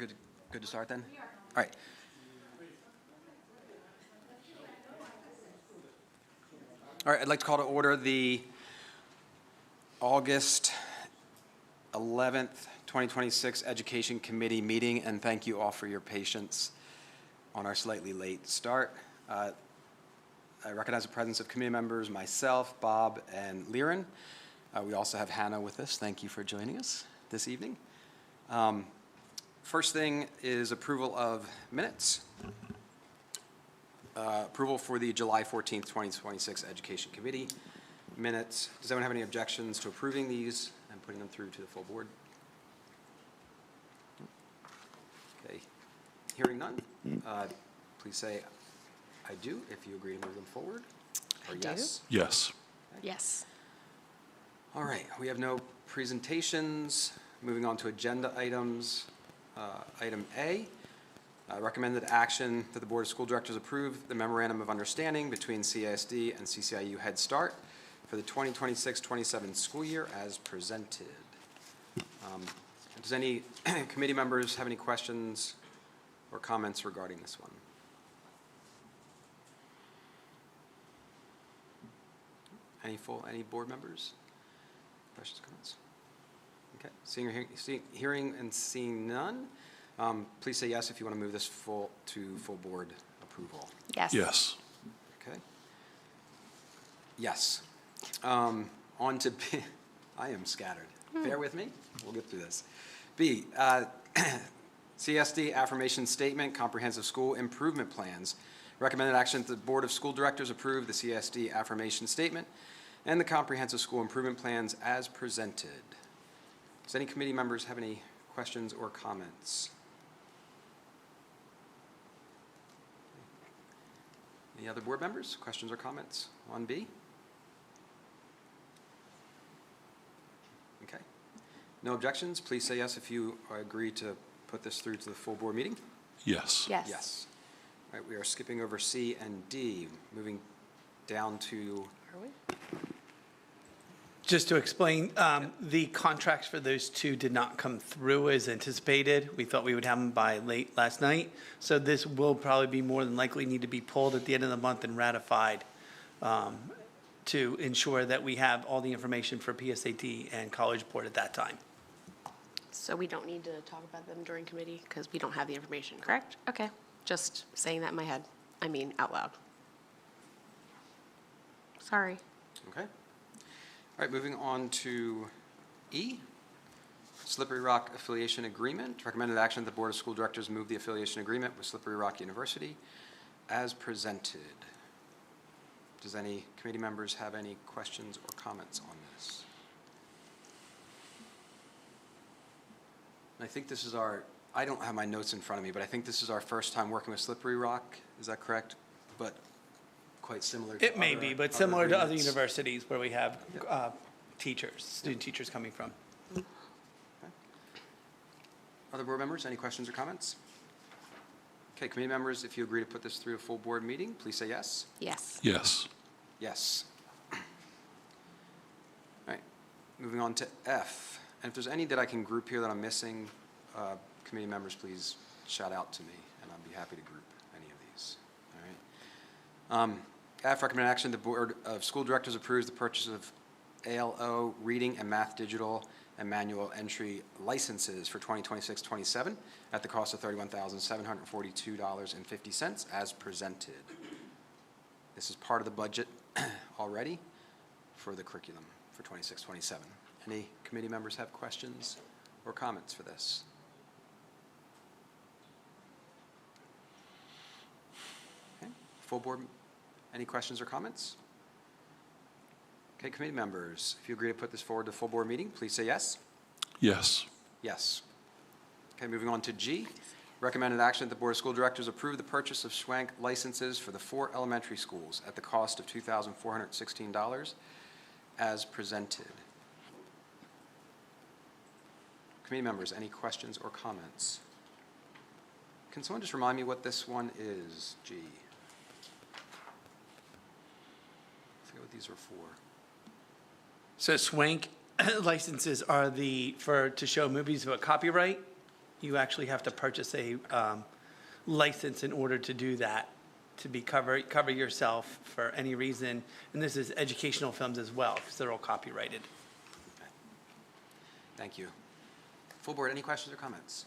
good to start then? All right. All right, I'd like to call to order the August 11th, 2026 Education Committee meeting, and thank you all for your patience on our slightly late start. I recognize the presence of committee members, myself, Bob, and Liren. We also have Hannah with us. Thank you for joining us this evening. First thing is approval of minutes. Approval for the July 14th, 2026 Education Committee minutes. Does anyone have any objections to approving these and putting them through to the full board? Okay. Hearing none, please say I do if you agree to move them forward. Or yes? Yes. Okay. Yes. All right, we have no presentations. Moving on to agenda items. Item A, recommended action that the Board of School Directors approve the Memorandum of Understanding between CISD and CCIU Head Start for the 2026-27 school year as presented. Does any committee members have any questions or comments regarding this one? Any board members? Questions, comments? Okay, hearing and seeing none, please say yes if you want to move this to full board approval. Yes. Yes. Okay. Yes. On to B. I am scattered. Bear with me. We'll get through this. B, CSD affirmation statement, comprehensive school improvement plans. Recommended action that the Board of School Directors approve the CSD affirmation statement and the comprehensive school improvement plans as presented. Does any committee members have any questions or comments? Any other board members? Questions or comments? 1B? Okay. No objections? Please say yes if you agree to put this through to the full board meeting. Yes. Yes. Yes. All right, we are skipping over C and D, moving down to... Are we? Just to explain, the contracts for those two did not come through as anticipated. We thought we would have them by late last night. So this will probably be more than likely need to be pulled at the end of the month and ratified to ensure that we have all the information for PSAT and College Board at that time. So we don't need to talk about them during committee because we don't have the information, correct? Okay. Just saying that in my head. I mean, out loud. Sorry. Okay. All right, moving on to E, Slippery Rock Affiliation Agreement. Recommended action that the Board of School Directors move the affiliation agreement with Slippery Rock University as presented. Does any committee members have any questions or comments on this? And I think this is I don't have my notes in front of me, but I think this is our first time working with Slippery Rock. Is that correct? But quite similar to It may other- be, but similar to other agreements. universities where we have student teachers coming from. Okay. Other board members, any questions or comments? Okay, committee members, if you agree to put this through a full board meeting, please say yes. Yes. Yes. Yes. All right, moving on to F. And if there's any that I can group here that I'm missing, committee members, please shout out to me, and I'll be happy to group any of these. All right. F, recommended action, the Board of School Directors approves the purchase of ALO reading and math digital and manual entry licenses for 2026-27 at the cost of $31,742.50 as presented. This is part of the budget already for the curriculum for 26-27. Any committee members have questions or comments for this? Okay, full board, any questions or comments? Okay, committee members, if you agree to put this forward to full board meeting, please say yes. Yes. Yes. Okay, moving on to G. Recommended action that the Board of School Directors approve the purchase of Schwank licenses for the 4 elementary schools at the cost of $2,416 as presented. Committee members, any questions or comments? Can someone just remind me what this one is, G? I forget what these are for. So Swank licenses are to show movies about copyright. You actually have to purchase a license in order to do that, to cover yourself for any reason. And this is educational films as well, because they're all copyrighted. Thank you. Full board, any questions or comments?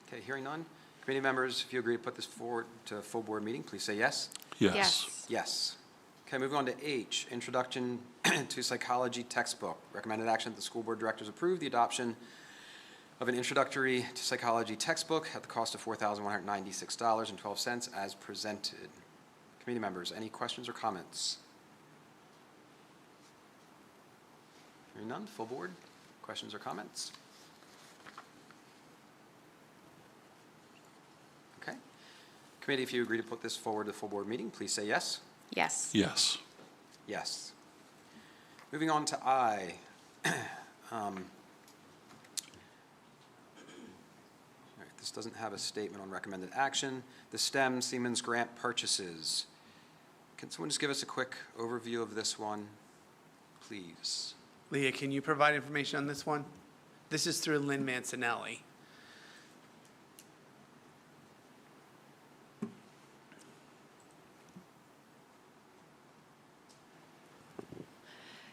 Okay, hearing none. Committee members, if you agree to put this forward to full board meeting, please say yes. Yes. Yes. Okay, moving on to H, Introduction to Psychology Textbook. Recommended action that the school board directors approve the adoption of an Introductory to Psychology textbook at the cost of $4,196.12 as presented. Committee members, any questions or comments? Hearing none, full board, questions or comments? Okay. Committee, if you agree to put this forward to full board meeting, please say yes. Yes. Yes. Yes. Moving on to I. All right, this doesn't have a statement on recommended action. The STEM Siemens grant purchases. Can someone just give us a quick overview of this one, please? Leah, can you provide information on this one? This is through Lynn Mancinelli.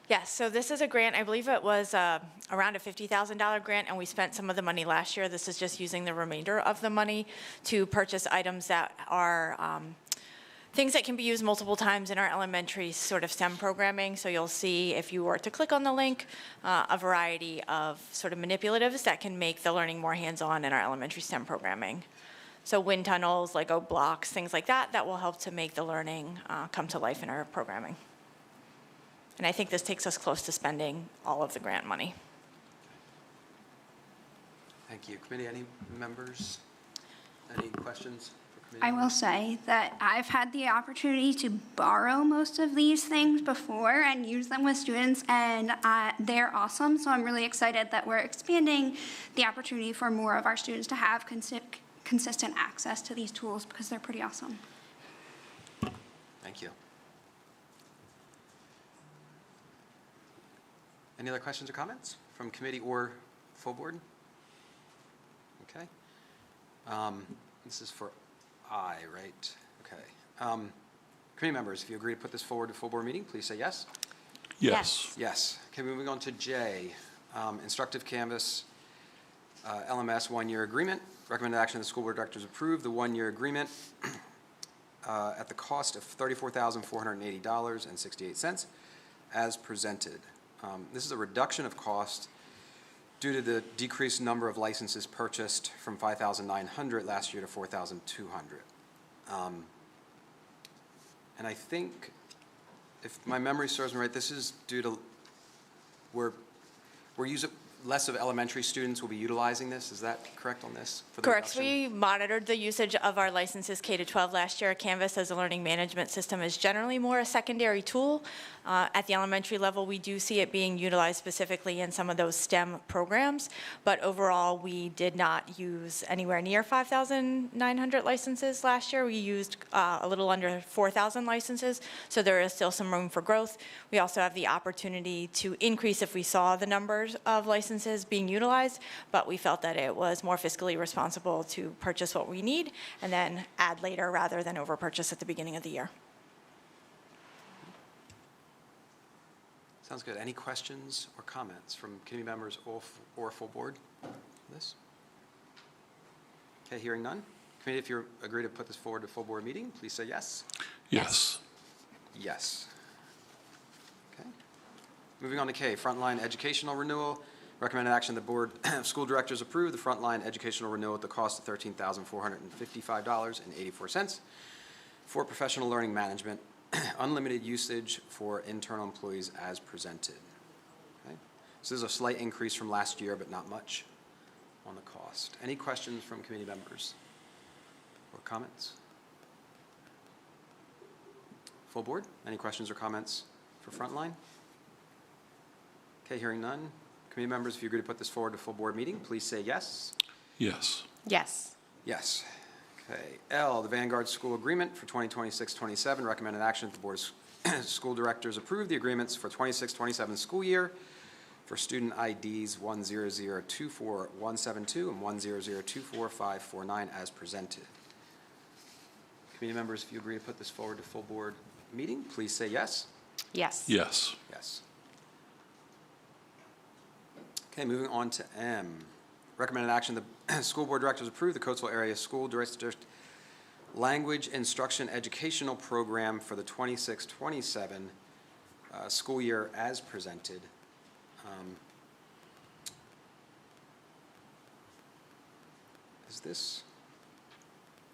Yes, so this is a grant, I believe it was around a $50,000 grant, and we spent some of the money last year. This is just using the remainder of the money to purchase items that are things that can be used multiple times in our elementary sort of STEM programming. So you'll see, if you were to click on the link, a variety of sort of manipulatives that can make the learning more hands-on in our elementary STEM programming. So wind tunnels, Lego blocks, things like that, that will help to make the learning come to life in our programming. And I think this takes us close to spending all of the grant money. Thank you. Committee, any members? Any questions for committee? I will say that I've had the opportunity to borrow most of these things before and use them with students, and they're awesome. So I'm really excited that we're expanding the opportunity for more of our students to have consistent access to these tools, because they're pretty awesome. Thank you. Any other questions or comments from committee or full board? Okay. This is for I, right? Okay. Committee members, if you agree to put this forward to full board meeting, please say yes. Yes. Yes. Okay, moving on to J, Instructive Canvas LMS one-year agreement. Recommended action, the school board directors approve the one-year agreement at the cost of $34,480.68 as presented. This is a reduction of cost due to the decreased number of licenses purchased from 5,900 last year to 4,200. And I think, if my memory serves me right, this is due to less of elementary students will be utilizing this. Is that correct on this? For the Correct. reduction? We monitored the usage of our licenses K-12 last year. Canvas as a learning management system is generally more a secondary tool. At the elementary level, we do see it being utilized specifically in some of those STEM programs, but overall, we did not use anywhere near 5,900 licenses last year. We used a little under 4,000 licenses, so there is still some room for growth. We also have the opportunity to increase if we saw the numbers of licenses being utilized, but we felt that it was more fiscally responsible to purchase what we need and then add later rather than over-purchase at the beginning of the year. Sounds good. Any questions or comments from committee members or full board on this? Okay, hearing none. Committee, if you agree to put this forward to full board meeting, please say yes. Yes. Yes. Okay. Moving on to K, frontline educational renewal. Recommended action, the board of school directors approve the frontline educational renewal at the cost of $13,455.84 for professional learning management, unlimited usage for internal employees as presented. Okay. So there's a slight increase from last year, but not much on the cost. Any questions from committee members or comments? Full board, any questions or comments for frontline? Okay, hearing none. Committee members, if you agree to put this forward to full board meeting, please say yes. Yes. Yes. Yes. Okay. L, the Vanguard School Agreement for 2026-27. Recommended action that the Board of School Directors approve the agreements for 26-27 school year for student IDs 10024-172 and 10024-549 as presented. Committee members, if you agree to put this forward to full board meeting, please say yes. Yes. Yes. Yes. Okay, moving on to M. Recommended action, the school board directors approve the Coatesville Area School District Language Instruction Educational Program for the 26-27 school year as presented. Is this,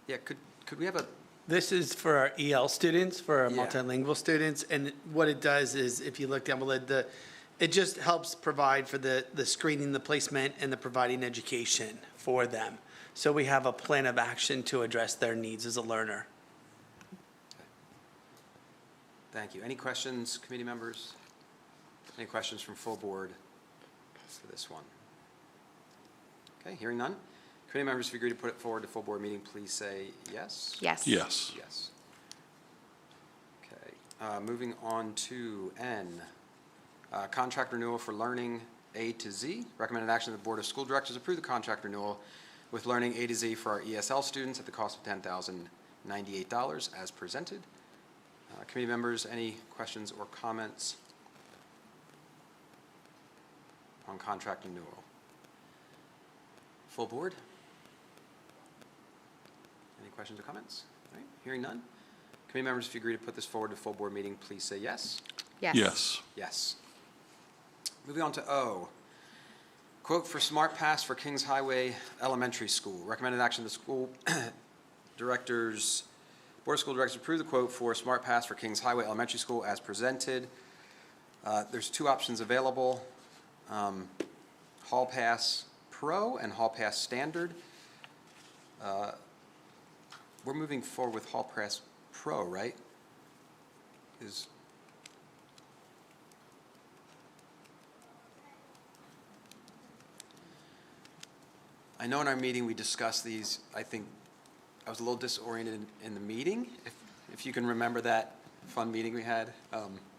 yeah, could we have a, This is for our EL students, for our Yeah. multilingual students, and what it does is, if you look down below, it just helps provide for the screening, the placement, and the providing education for them. So we have a plan of action to address their needs as a learner. thank you. Any questions, committee members? Any questions from full board for this one? Okay, hearing none. Committee members, if you agree to put it forward to full board meeting, please say yes. Yes. Yes. Yes. Okay, moving on to N, contract renewal for Learning A to Z. Recommended action that the Board of School Directors approve the contract renewal with Learning A to Z for our ESL students at the cost of $10,098 as presented. Committee members, any questions or comments on contract renewal? Full board? Any questions or comments? All right, hearing none. Committee members, if you agree to put this forward to full board meeting, please say yes. Yes. Yes. Yes. Moving on to O. Quote for Smart Pass for Kings Highway Elementary School. Recommended action, the school directors, Board of School Directors approve the quote for Smart Pass for Kings Highway Elementary School as presented. There's two options available, Hall Pass Pro and Hall Pass Standard. We're moving forward with Hall Pass Pro, right? I know in our meeting we discussed these. I think I was a little disoriented in the meeting, if you can remember that fun meeting we had.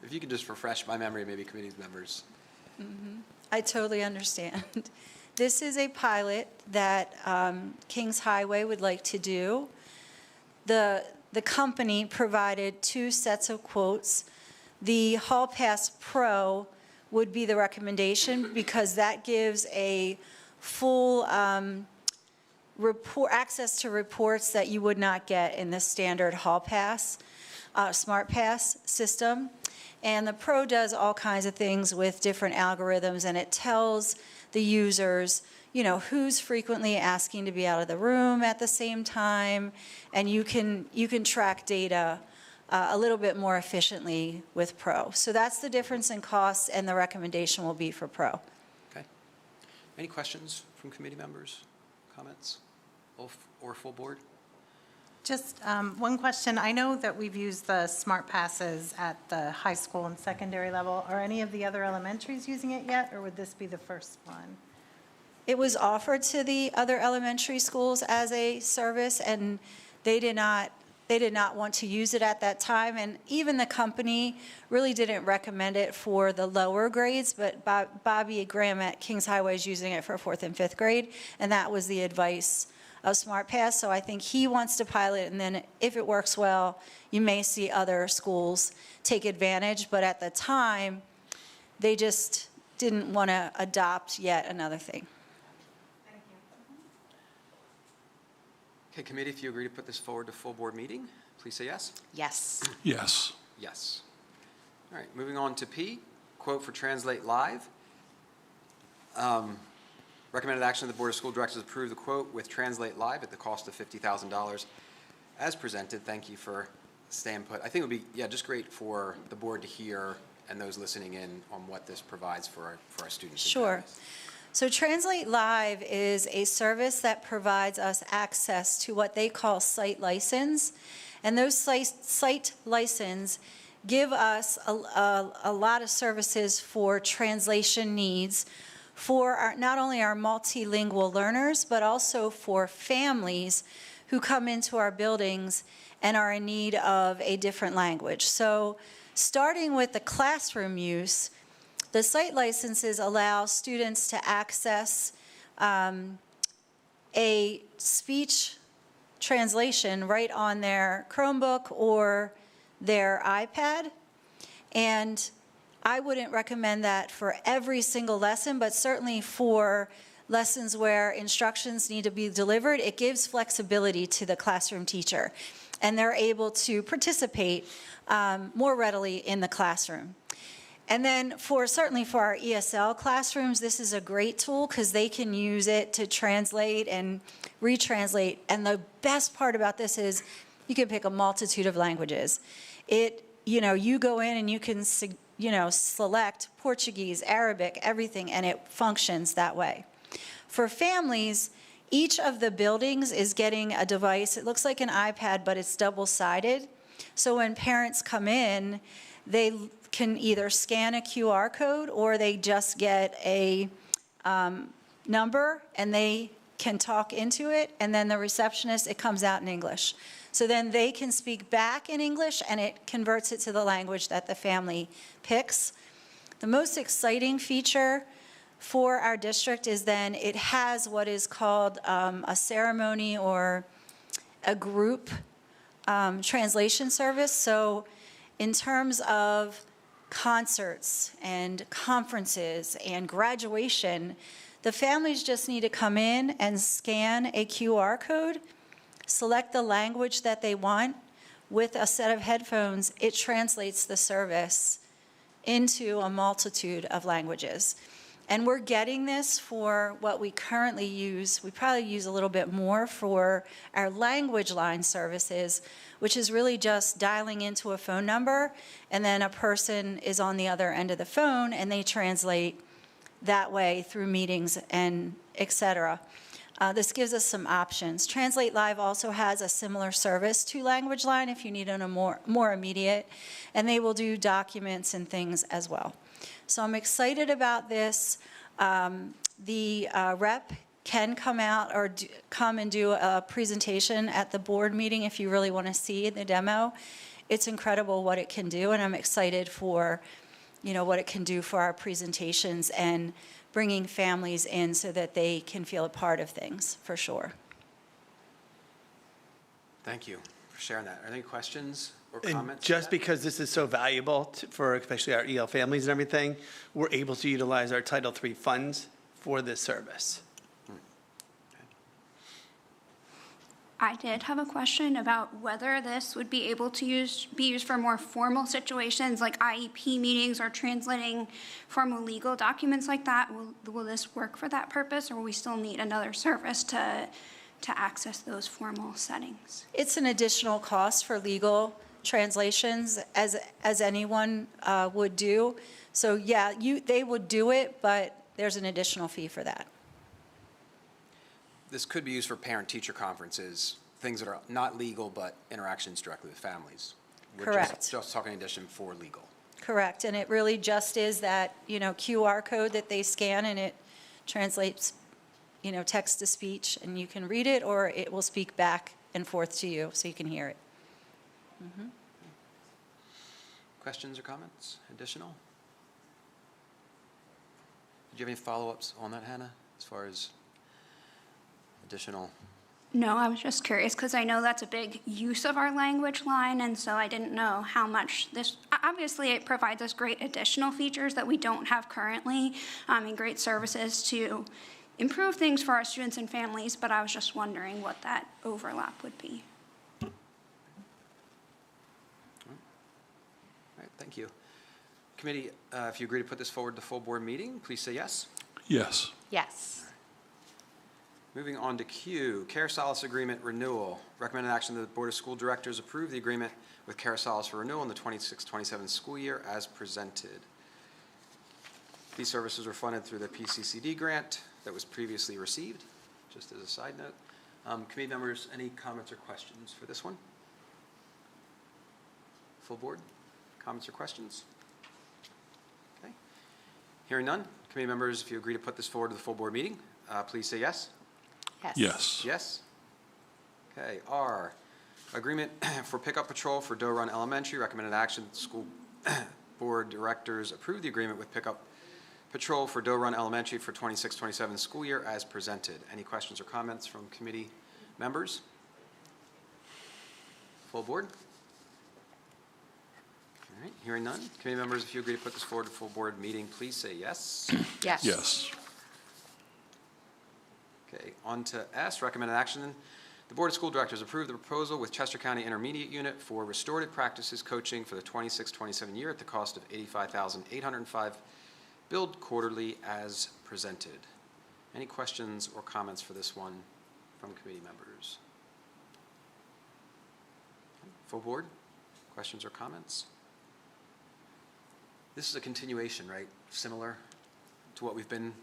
If you could just refresh my memory, maybe committee members. I totally understand. This is a pilot that Kings Highway would like to do. The company provided two sets of quotes. The Hall Pass Pro would be the recommendation because that gives a full access to reports that you would not get in the standard Hall Pass, Smart Pass system. And the Pro does all kinds of things with different algorithms, and it tells the users, you know, who's frequently asking to be out of the room at the same time, and you can track data a little bit more efficiently with Pro. So that's the difference in costs, and the recommendation will be for Pro. Okay. Any questions from committee members, comments, or full board? Just one question. I know that we've used the smart passes at the high school and secondary level. Are any of the other elementaries using it yet, or would this be the first one? It was offered to the other elementary schools as a service, and they did not want to use it at that time. And even the company really didn't recommend it for the lower grades, but Bobby Graham at Kings Highway is using it for 4th and 5th grade, and that was the advice of Smart Pass. So I think he wants to pilot, and then if it works well, you may see other schools take advantage. But at the time, they just didn't want to adopt yet another thing. Okay, committee, if you agree to put this forward to full board meeting, please say yes. Yes. Yes. Yes. All right, moving on to P, quote for Translate Live. Recommended action of the Board of School Directors approve the quote with Translate Live at the cost of $50,000 as presented. Thank you for staying put. I think it would be, just great for the board to hear and those listening in on what this provides for our students. and Sure. families. So Translate Live is a service that provides us access to what they call site license. And those site license give us a lot of services for translation needs for not only our multilingual learners, but also for families who come into our buildings and are in need of a different language. So starting with the classroom use, The site licenses allow students to access a speech translation right on their Chromebook or their iPad. And I wouldn't recommend that for every single lesson, but certainly for lessons where instructions need to be delivered, it gives flexibility to the classroom teacher. And they're able to participate more readily in the classroom. And then certainly for our ESL classrooms, this is a great tool because they can use it to translate and retranslate. And the best part about this is you can pick a multitude of languages. You go in and you can, select Portuguese, Arabic, everything, and it functions that way. For families, each of the buildings is getting a device. It looks like an iPad, but it's double-sided. So when parents come in, they can either scan a QR code or they just get a number and they can talk into it, and then the receptionist, it comes out in English. So then they can speak back in English and it converts it to the language that the family picks. The most exciting feature for our district is then it has what is called a ceremony or a group translation service. So in terms of concerts and conferences and graduation, the families just need to come in and scan a QR code, select the language that they want. With a set of headphones, it translates the service into a multitude of languages. And we're getting this for what we currently use. We probably use a little bit more for our language line services, which is really just dialing into a phone number, and then a person is on the other end of the phone, and they translate that way through meetings and et cetera. This gives us some options. Translate Live also has a similar service to Language Line if you need it a more immediate, and they will do documents and things as well. So I'm excited about this. The rep can come out or come and do a presentation at the board meeting if you really want to see the demo. It's incredible what it can do, and I'm excited for what it can do for our presentations and bringing families in so that they can feel a part of things, for sure. Thank you for sharing that. Are there any questions or And comments? just because this is so valuable for especially our EL families and everything, we're able to utilize our Title III funds for this service. I did have a question about whether this would be able to be used for more formal situations like IEP meetings or translating formal legal documents like that. Will this work for that purpose, or will we still need another service to access those formal settings? It's an additional cost for legal translations, as anyone would do. So yeah, they would do it, but there's an additional fee for that. This could be used for parent-teacher conferences, things that are not legal, but interactions directly with families. We're Correct. just talking in addition for legal. Correct, and it really just is that, QR code that they scan and it translates, text to speech, and you can read it or it will speak back and forth to you so you can hear it. Mm-hmm. Questions or comments? Additional? Did you have any follow-ups on that, Hannah, as far as additional? No, I was just curious because I know that's a big use of our language line, and so I didn't know how much this, obviously it provides us great additional features that we don't have currently, and great services to improve things for our students and families, but I was just wondering what that overlap would be. All right, thank you. Committee, if you agree to put this forward to full board meeting, please say yes. Yes. Yes. Moving on to Q, Care Solace Agreement Renewal. Recommended action that the Board of School Directors approve the agreement with Care Solace for renewal in the 26-27 school year as presented. These services were funded through the PCCD grant that was previously received, just as a side note. Committee members, any comments or questions for this one? Full board, comments or questions? Okay. Hearing none, committee members, if you agree to put this forward to the full board meeting, please say yes. Yes. Yes. Yes? Okay, R, agreement for pickup patrol for Doe Run Elementary. Recommended action, school board directors approve the agreement with pickup patrol for Doe Run Elementary for 26-27 school year as presented. Any questions or comments from committee members? Full board? All right, hearing none. Committee members, if you agree to put this forward to full board meeting, please say yes. Yes. Yes. Okay, on to S, recommended action. The Board of School Directors approve the proposal with Chester County Intermediate Unit for restorative practices coaching for the 26-27 year at the cost of $85,805, billed quarterly as presented. Any questions or comments for this one from committee members? Full board? Questions or comments? This is a continuation, right? Similar to what we've been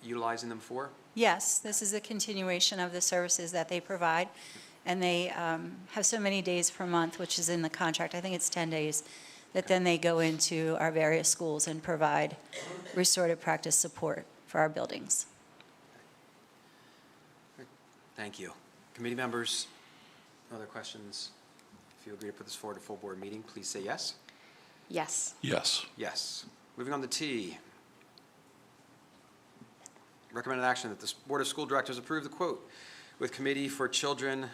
utilizing them for? Yes, this is a continuation of the services that they provide, and they have so many days per month, which is in the contract, I think it's 10 days, that then they go into our various schools and provide restorative practice support for our buildings. Thank you. Committee members, other questions? If you agree to put this forward to full board meeting, please say yes. Yes. Yes. Yes. Moving on to T. Recommended action that the Board of School Directors approve the quote with Committee for Children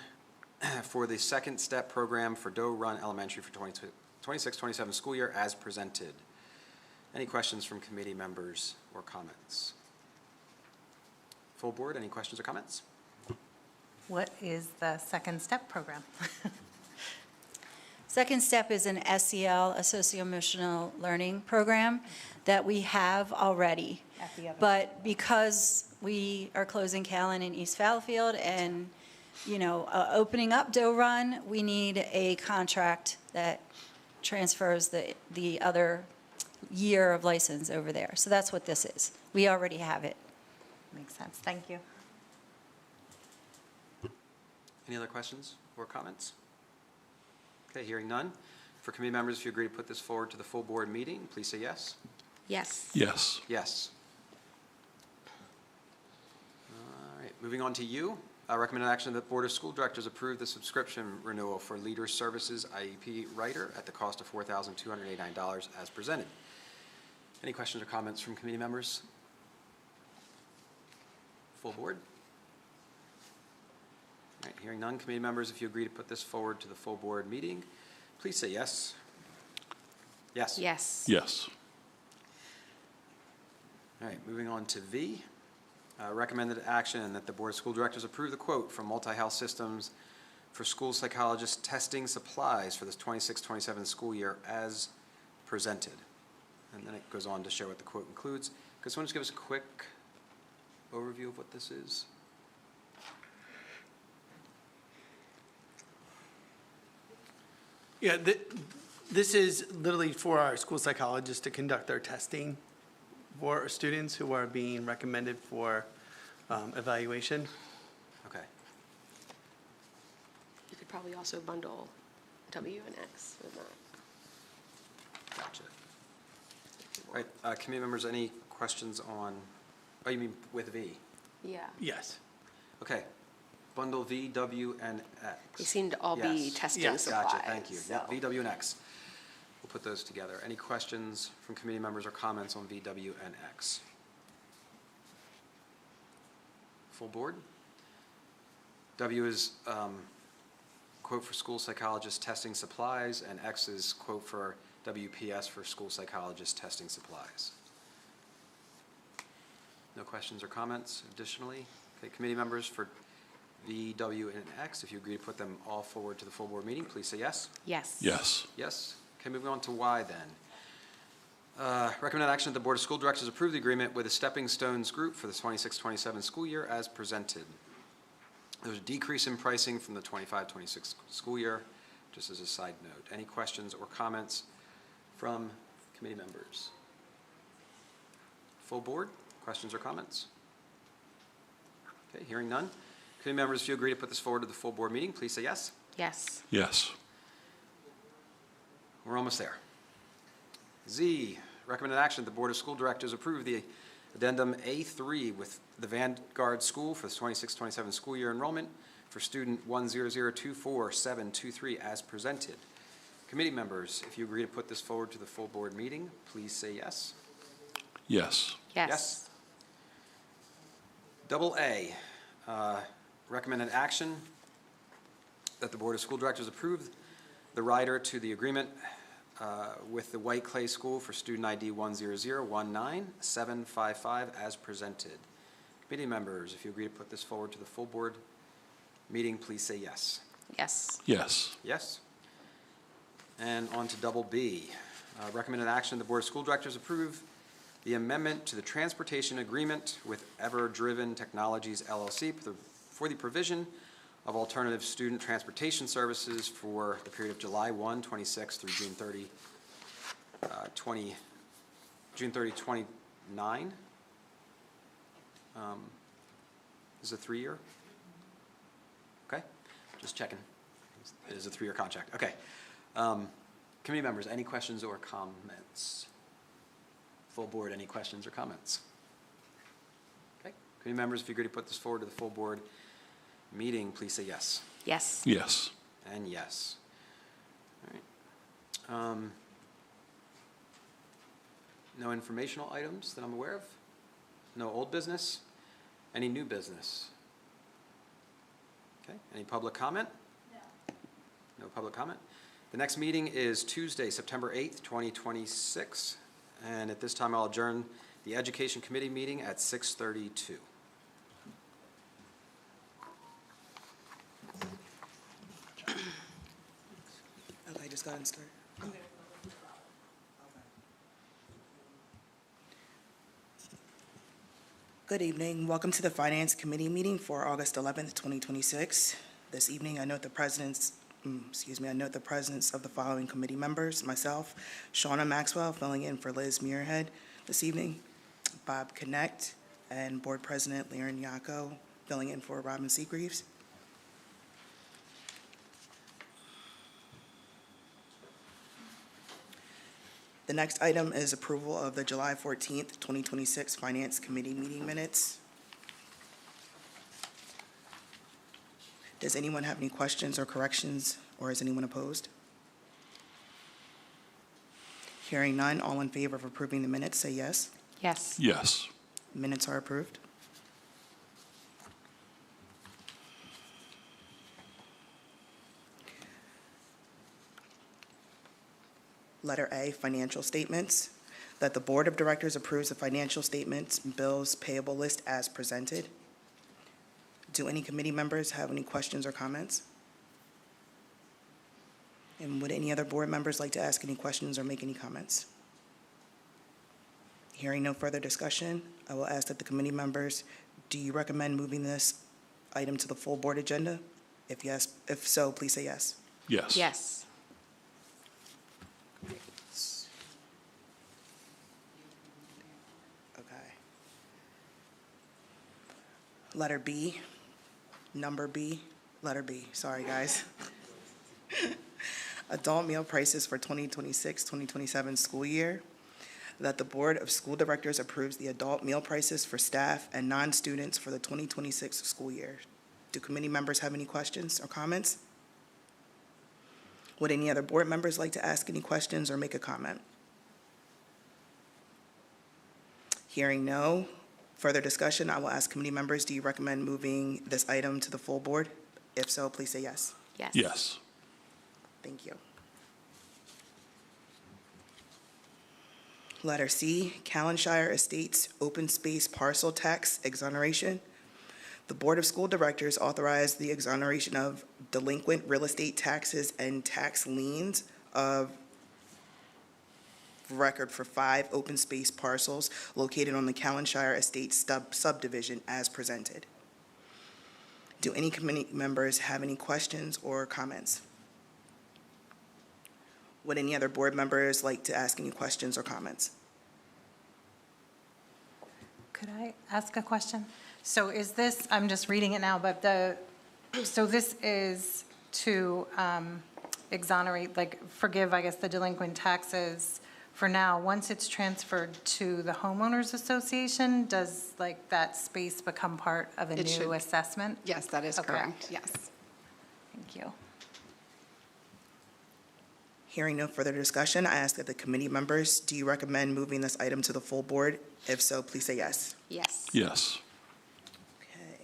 for the Second Step Program for Doe Run Elementary for 26-27 school year as presented. Any questions from committee members or comments? Full board, any questions or comments? What is the Second Step program? Second Step is an SEL, a socio-emotional learning program that we have already. At the other. But because we are closing Callan and East Fallowfield and, opening up Doe Run, we need a contract that transfers the other year of license over there. So that's what this is. We already have it. Makes sense. Thank you. Any other questions or comments? Okay, hearing none. For committee members, if you agree to put this forward to the full board meeting, please say yes. Yes. Yes. Yes. All right, moving on to U. Recommended action that Board of School Directors approve the subscription renewal for Leader Services IEP Writer at the cost of $4,289 as presented. Any questions or comments from committee members? Full board? All right, hearing none. Committee members, if you agree to put this forward to the full board meeting, please say yes. Yes. Yes. Yes. All right, moving on to V. Recommended action that the Board of School Directors approve the quote from Multi-Health Systems for school psychologist testing supplies for this 26-27 school year as presented. And then it goes on to show what the quote includes. Could someone just give us a quick overview of what this is? Yeah, this is literally for our school psychologists to conduct their testing for our students who are being recommended for evaluation. Okay. You could probably also bundle W and X with that. Gotcha. All right, committee members, any questions on, oh, you mean with V? Yeah. Yes. Okay. Bundle V, W, and X. They seem to all be Yes. testing Yes. supplies. Gotcha, thank you. Yep, so- V, W, and X. We'll put those together. Any questions from committee members or comments on V, W, and X? Full board? W is quote for school psychologist testing supplies, and X is quote for WPS for school psychologist testing supplies. No questions or comments additionally? Okay, committee members for V, W, and X, if you agree to put them all forward to the full board meeting, please say yes. Yes. Yes. Yes. Okay, moving on to Y then. Recommended action that the Board of School Directors approve the agreement with the Stepping Stones Group for the 26-27 school year as presented. There's a decrease in pricing from the 25-26 school year, just as a side note. Any questions or comments from committee members? Full board, questions or comments? Okay, hearing none. Committee members, if you agree to put this forward to the full board meeting, please say yes. Yes. Yes. We're almost there. Z, recommended action that the Board of School Directors approve the addendum A3 with the Vanguard School for the 26-27 school year enrollment for student 100244723 as presented. Committee members, if you agree to put this forward to the full board meeting, please say yes. Yes. Yes. Double A, recommended action that the Board of School Directors approve the rider to the agreement with the White Clay School for student ID 10019-755 as presented. Committee members, if you agree to put this forward to the full board meeting, please say yes. Yes. Yes. Yes. And on to double B, recommended action, the Board of School Directors approve the amendment to the transportation agreement with Ever Driven Technologies LLC for the provision of alternative student transportation services for the period of July 1, 26 through June 30, 29. Is it a 3-year? Okay, just checking. It is a 3-year contract, okay. Committee members, any questions or comments? Full board, any questions or comments? Okay, committee members, if you agree to put this forward to the full board meeting, please say yes. Yes. Yes. And yes. All right. No informational items that I'm aware of? No old business? Any new business? Okay, any public comment? No. No public comment? The next meeting is Tuesday, September 8th, 2026. And at this time, I'll adjourn the Education Committee meeting at 6:32. Okay, just go ahead and start. Good evening. Welcome to the Finance Committee meeting for August 11th, 2026. This evening, I note the presence of the following committee members: myself, Shauna Maxwell, filling in for Liz Muirhead this evening, Bob Connect, and Board President Liren Yako, filling in for Robin Seagreaves. The next item is approval of the July 14th, 2026 Finance Committee meeting minutes. Does anyone have any questions or corrections, or is anyone opposed? Hearing none, all in favor of approving the minutes, say yes. Yes. Yes. Minutes are approved. Letter A, financial statements. That the Board of Directors approves the financial statements, bills, payable list as presented. Do any committee members have any questions or comments? And would any other board members like to ask any questions or make any comments? Hearing no further discussion, I will ask that the committee members, do you recommend moving this item to the full board agenda? If yes, if so, please say yes. Yes. Yes. Okay. Letter B, number B, letter B, sorry, guys. Adult meal prices for 2026-2027 school year. That the Board of School Directors approves the adult meal prices for staff and non-students for the 2026 school year. Do committee members have any questions or comments? Would any other board members like to ask any questions or make a comment? Hearing no further discussion, I will ask committee members, do you recommend moving this item to the full board? If so, please say yes. Yes. Yes. Thank you. Letter C, Callanshire Estates Open Space Parcel Tax Exoneration. The Board of School Directors authorized the exoneration of delinquent real estate taxes and tax liens of record for 5 open space parcels located on the Callanshire Estates subdivision as presented. Do any committee members have any questions or comments? Would any other board members like to ask any questions or comments? Could I ask a question? So is this, I'm just reading it now, but so this is to exonerate, like forgive, I guess, the delinquent taxes for now. Once it's transferred to the homeowners association, does like that space become part of a It should. new assessment? Yes, that is Okay. correct, yes. Thank you. Hearing no further discussion, I ask that the committee members, do you recommend moving this item to the full board? If so, please say yes. Yes. Yes. Okay.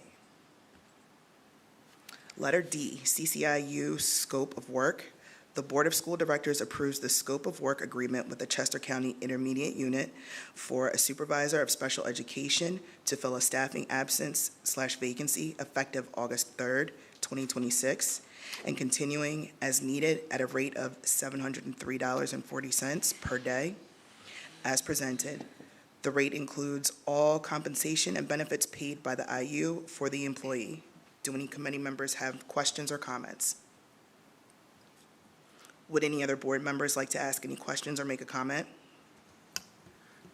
Letter D, CCIU scope of work. The Board of School Directors approves the scope of work agreement with the Chester County Intermediate Unit for a supervisor of special education to fill a staffing absence/vacancy effective August 3rd, 2026, and continuing as needed at a rate of $703.40 per day. As presented, the rate includes all compensation and benefits paid by the IU for the employee. Do any committee members have questions or comments? Would any other board members like to ask any questions or make a comment?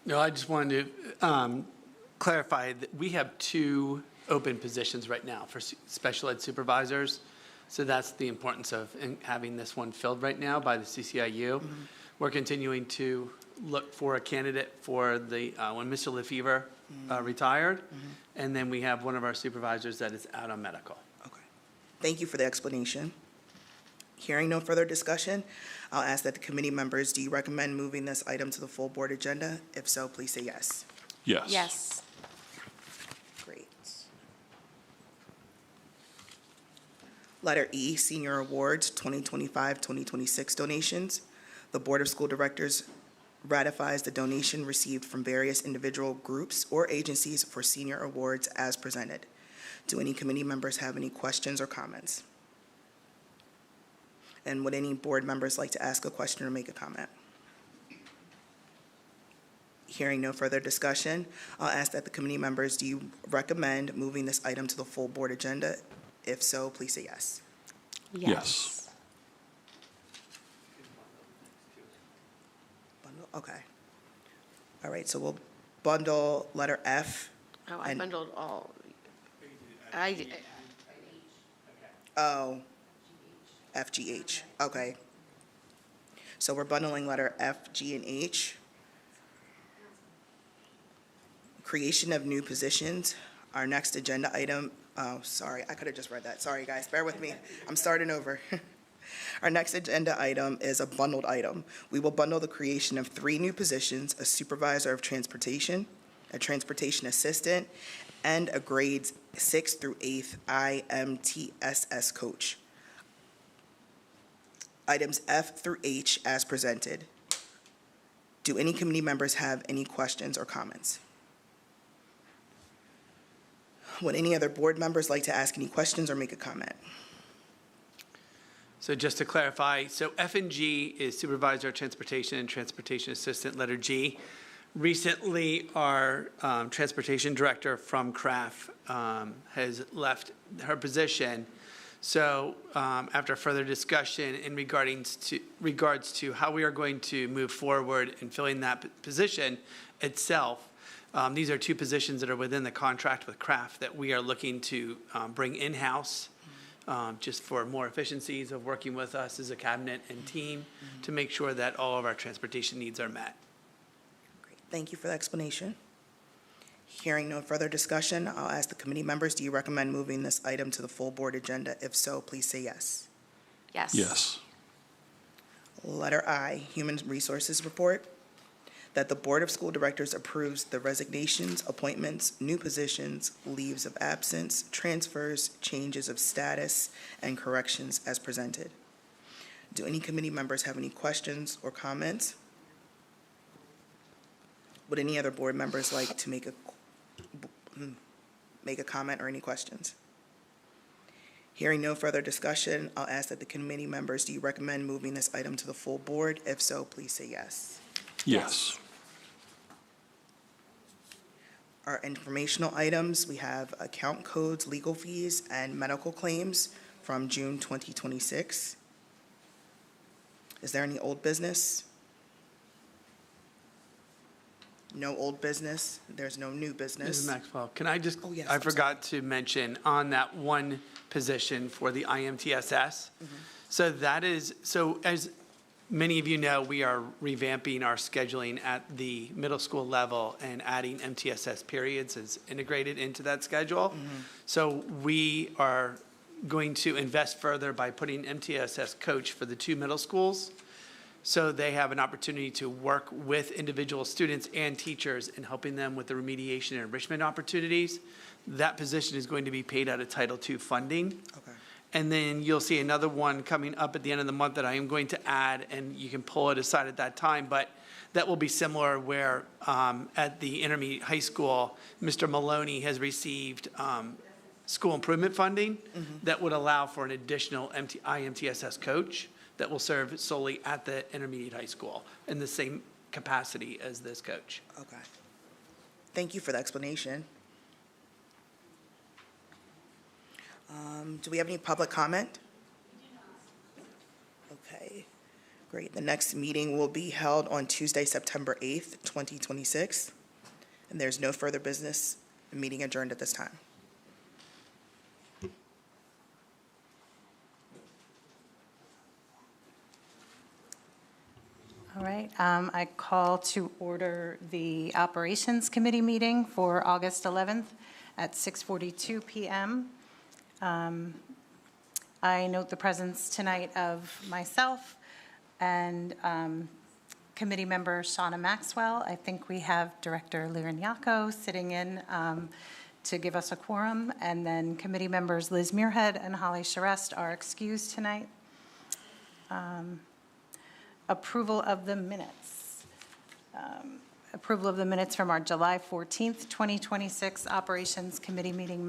No, I just wanted to clarify that we have 2 open positions right now for special ed supervisors. So that's the importance of having this one filled right now by the CCIU. We're continuing to look for a candidate for the, when Mr. Lefevre retired. And then we have one of our supervisors that is out on medical. Okay. Thank you for the explanation. Hearing no further discussion, I'll ask that the committee members, do you recommend moving this item to the full board agenda? If so, please say yes. Yes. Yes. Great. Letter E, Senior Awards 2025-2026 donations. The Board of School Directors ratifies the donation received from various individual groups or agencies for senior awards as presented. Do any committee members have any questions or comments? And would any board members like to ask a question or make a comment? Hearing no further discussion, I'll ask that the committee members, do you recommend moving this item to the full board agenda? If so, please say yes. Yes. Bundle, okay. All right, so we'll bundle letter F. Oh, I And- bundled all. I, Oh. F, G, H, okay. So we're bundling letter F, G, and H. Creation of new positions. Our next agenda item, oh, sorry, I could have just read that. Sorry, guys, bear with me. I'm starting over. Our next agenda item is a bundled item. We will bundle the creation of 3 new positions, a supervisor of transportation, a transportation assistant, and a grades 6th through 8th IMTSS coach. Items F through H as presented. Do any committee members have any questions or comments? Would any other board members like to ask any questions or make a comment? So just to clarify, so F and G is supervisor of transportation and transportation assistant, letter G. Recently, our transportation director from CRAF has left her position. So after further discussion in regards to how we are going to move forward in filling that position itself, these are 2 positions that are within the contract with CRAF that we are looking to bring in-house just for more efficiencies of working with us as a cabinet and team to make sure that all of our transportation needs are met. Great. Thank you for the explanation. Hearing no further discussion, I'll ask the committee members, do you recommend moving this item to the full board agenda? If so, please say yes. yes. Yes. Letter I, Human Resources Report. That the Board of School Directors approves the resignations, appointments, new positions, leaves of absence, transfers, changes of status, and corrections as presented. Do any committee members have any questions or comments? Would any other board members like to make a comment or any questions? Hearing no further discussion, I'll ask that the committee members, do you recommend moving this item to the full board? If so, please say yes. Yes. Our informational items, we have account codes, legal fees, and medical claims from June 2026. Is there any old business? No old business. There's no new business. Mrs. Maxwell, can I just, Oh, yes, I I'm sorry. forgot to mention on that one position for the IMTSS. So that is, so as many of you know, we are revamping our scheduling at the middle school level and adding MTSS periods as integrated into that schedule. So we are going to invest further by putting MTSS coach for the 2 middle schools So they have an opportunity to work with individual students and teachers in helping them with the remediation and enrichment opportunities. That position is going to be paid out of Title II funding. Okay. And then you'll see another one coming up at the end of the month that I am going to add, and you can pull it aside at that time. But that will be similar where at the intermediate high school, Mr. Maloney has received school improvement funding that would allow for an additional IMTSS coach that will serve solely at the intermediate high school in the same capacity as this coach. Okay. Thank you for the explanation. Do we have any public comment? Okay, great. The next meeting will be held on Tuesday, September 8th, 2026. And there's no further business. The meeting adjourned at this time. All right, I call to order the Operations Committee meeting for August 11th at 6:42 PM. I note the presence tonight of myself and committee member Shauna Maxwell. I think we have Director Lirignacco sitting in to give us a quorum, and then committee members Liz Muirhead and Holly Charest are excused tonight. Approval of the minutes. Approval of the minutes from our July 14th, 2026 Operations Committee meeting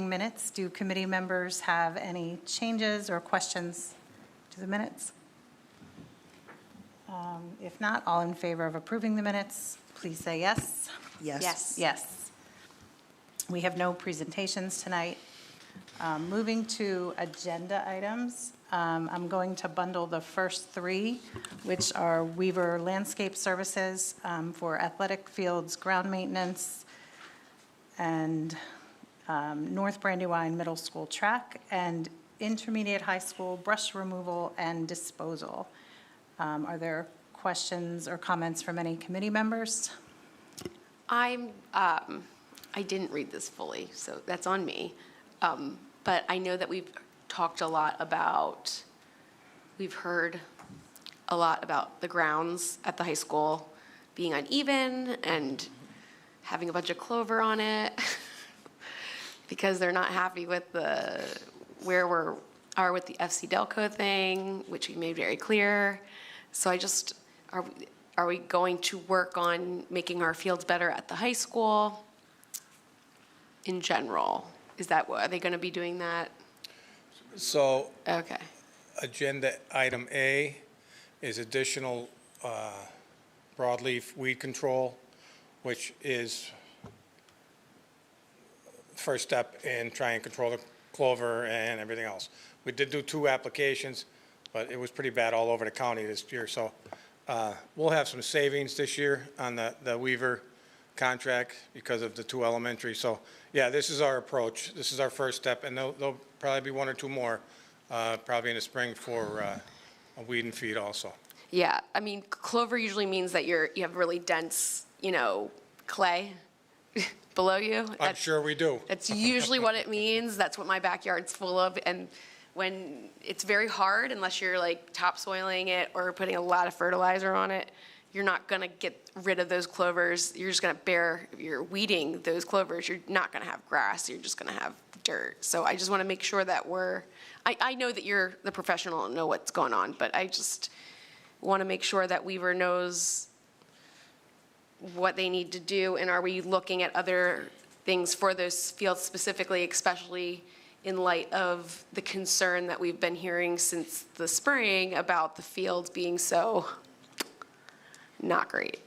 minutes. Do committee members have any changes or questions to the minutes? If not, all in favor of approving the minutes, please say yes. Yes. Yes. Yes. We have no presentations tonight. Moving to agenda items, I'm going to bundle the first three, which are Weaver Landscape Services for athletic fields, ground maintenance, and North Brandywine Middle School track, and intermediate high school brush removal and disposal. Are there questions or comments from any committee members? I didn't read this fully, so that's on me. But I know that we've talked a lot about, we've heard a lot about the grounds at the high school being uneven and having a bunch of clover on it because they're not happy with where we are with the FC Delco thing, which we made very clear. So are we going to work on making our fields better at the high school in general? Are they going to be doing that? So Okay. agenda item A is additional broadleaf weed control, which is first step in trying to control the clover and everything else. We did do 2 applications, but it was pretty bad all over the county this year. So we'll have some savings this year on the Weaver contract because of the 2 elementary. So yeah, this is our approach. This is our first step, and there'll probably be 1 or 2 more, probably in the spring for a weed and feed also. Yeah, I mean, clover usually means that you have really dense, clay below you. I'm sure we do. That's usually what it means. That's what my backyard's full of. And when it's very hard, unless you're like topsoiling it or putting a lot of fertilizer on it, you're not going to get rid of those clovers. You're just going to you're weeding those clovers. You're not going to have grass. You're just going to have dirt. So I just want to make sure that I know that you're the professional and know what's going on, but I just want to make sure that Weaver knows what they need to do, and are we looking at other things for those fields specifically, especially in light of the concern that we've been hearing since the spring about the fields being so not great.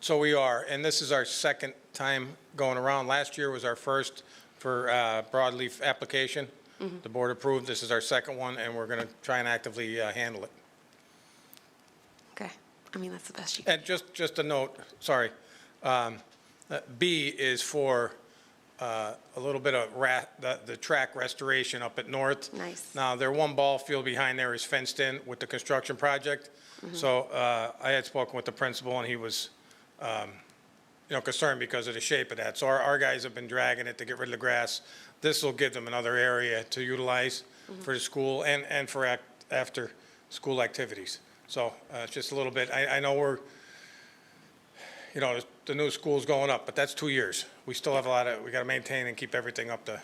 So we are, and this is our second time going around. Last year was our first for broadleaf application. Mm-hmm. The board approved. This is our second one, and we're going to try and actively handle it. Okay, I mean, that's the best you can. And just a note, sorry, B is for a little bit of the track restoration up at North. Nice. Now, their 1 ball field behind there is fenced in with the construction project. So I had spoken with the principal, and he was, concerned because of the shape of that. So our guys have been dragging it to get rid of the grass. This will give them another area to utilize for the school and for after school activities. So it's just a little bit, I know we're, you know, the new school's going up, but that's 2 years. We still have a lot of, we got to maintain and keep everything up to.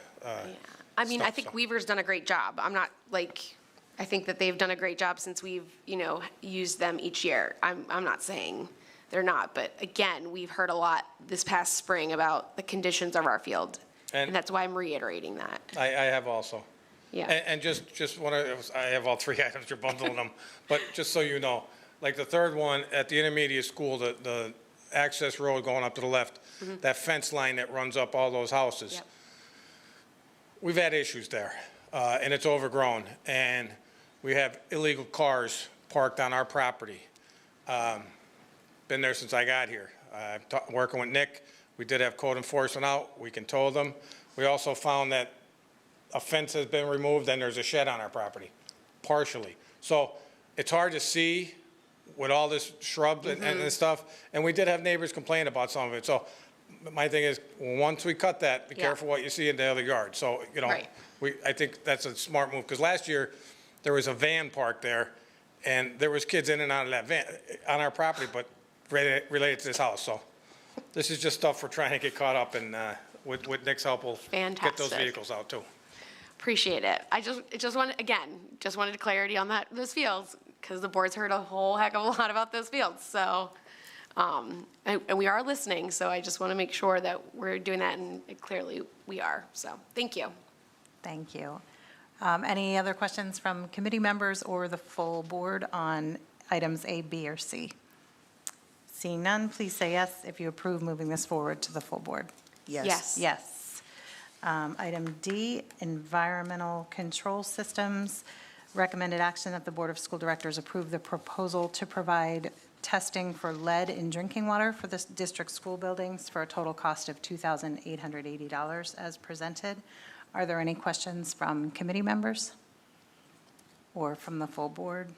I mean, I stuff, think so. Weaver's done a great job. I'm not like, I think that they've done a great job since we've, you know, used them each year. I'm not saying they're not, but again, we've heard a lot this past spring about the conditions of our field. And that's why I'm reiterating that. I have also. Yeah. And just want to, I have all three items, you're bundling them. But just so you know, like the third one, at the intermediate school, the access road going up to the left, that fence line that runs up all those houses. Yep. We've had issues there, and it's overgrown. And we have illegal cars parked on our property. Been there since I got here. Working with Nick, we did have code enforcement out. We can tow them. We also found that a fence has been removed and there's a shed on our property, partially. So it's hard to see with all this shrubs and stuff. And we did have neighbors complain about some of it. So my thing is, once we cut that, be careful what you see in the other yard. So, you know, Right. I think that's a smart move. Because last year, there was a van parked there and there was kids in and out of that van on our property, but related to this house. So this is just stuff we're trying to get caught up in. With Nick's help, we'll get those Fantastic. vehicles out too. Appreciate it. I just wanted clarity on those fields, because the board's heard a whole heck of a lot about those fields. So, and we are listening, so I just want to make sure that we're doing that, and clearly we are. So, thank you. Thank you. Any other questions from committee members or the full board on items A, B, or C? Seeing none, please say yes if you approve moving this forward to the full board. Yes. Yes. Item D, environmental control systems. Recommended action that the Board of School Directors approve the proposal to provide testing for lead in drinking water for the district school buildings for a total cost of $2,880 as presented. Are there any questions from committee members or from the full board?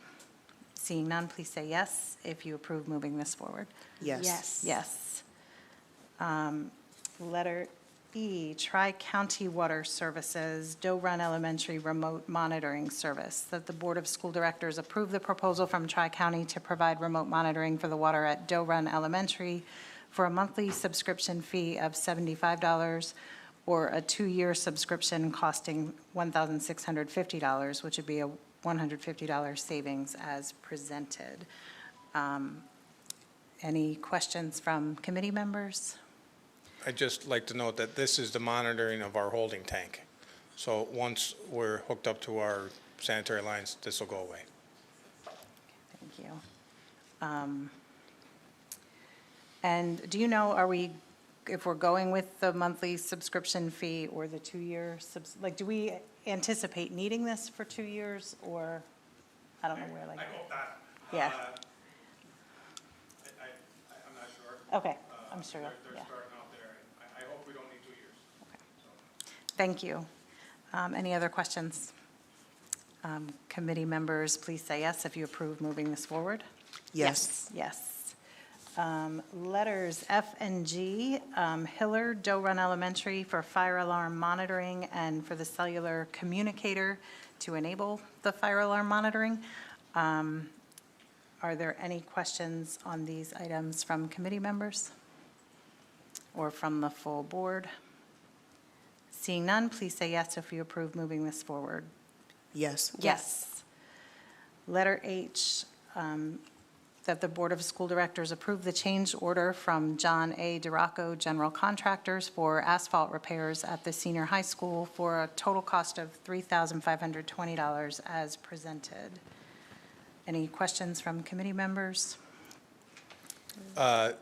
Seeing none, please say yes if you approve moving this forward. Yes. Yes. Letter E, Tri-County Water Services, Doe Run Elementary Remote Monitoring Service, that the Board of School Directors approve the proposal from Tri-County to provide remote monitoring for the water at Doe Run Elementary for a monthly subscription fee of $75 or a 2-year subscription costing $1,650, which would be a $150 savings as presented. Any questions from committee members? I'd just like to note that this is the monitoring of our holding tank. So once we're hooked up to our sanitary lines, this will go away. Thank you. And do you know, if we're going with the monthly subscription fee or the 2-year, do we anticipate needing this for 2 years, or, I don't know where, like. I hope not. Yeah. I'm not sure. Okay, I'm sure, They're yeah. starting out there, and I hope we don't need 2 years. Thank you. Any other questions? Committee members, please say yes if you approve moving this forward. Yes. Yes. Letters F and G, Hiller, Doe Run Elementary for fire alarm monitoring and for the cellular communicator to enable the fire alarm monitoring. Are there any questions on these items from committee members or from the full board? Seeing none, please say yes if you approve moving this forward. Yes. Yes. Letter H, that the Board of School Directors approve the change order from John A. DeRocco General Contractors for asphalt repairs at the senior high school for a total cost of $3,520 as presented. Any questions from committee members? The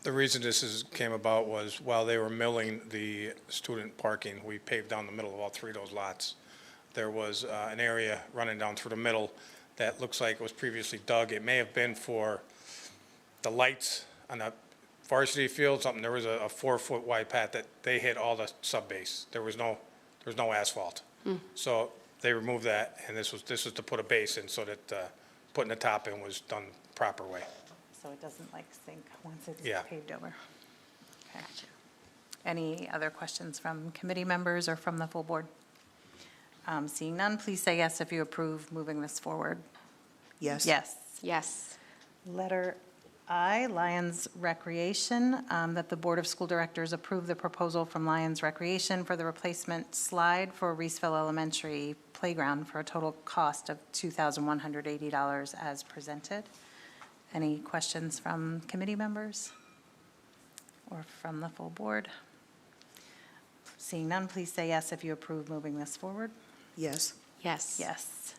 reason this came about was while they were milling the student parking, we paved down the middle of all 3 of those lots. There was an area running down through the middle that looks like it was previously dug. It may have been for the lights on the varsity field, something. There was a 4-foot wide path that they hit all the sub-base. There was no asphalt. So they removed that, and this was to put a base in so that putting the top in was done proper way. So it doesn't like sink once it's Yeah. paved over. Okay. Any other questions from committee members or from the full board? Seeing none, please say yes if you approve moving this forward. Yes. Yes. Yes. Letter I, Lions Recreation, that the Board of School Directors approve the proposal from Lions Recreation for the replacement slide for Reeseville Elementary Playground for a total cost of $2,180 as presented. Any questions from committee members or from the full board? Seeing none, please say yes if you approve moving this forward. Yes. Yes. Yes.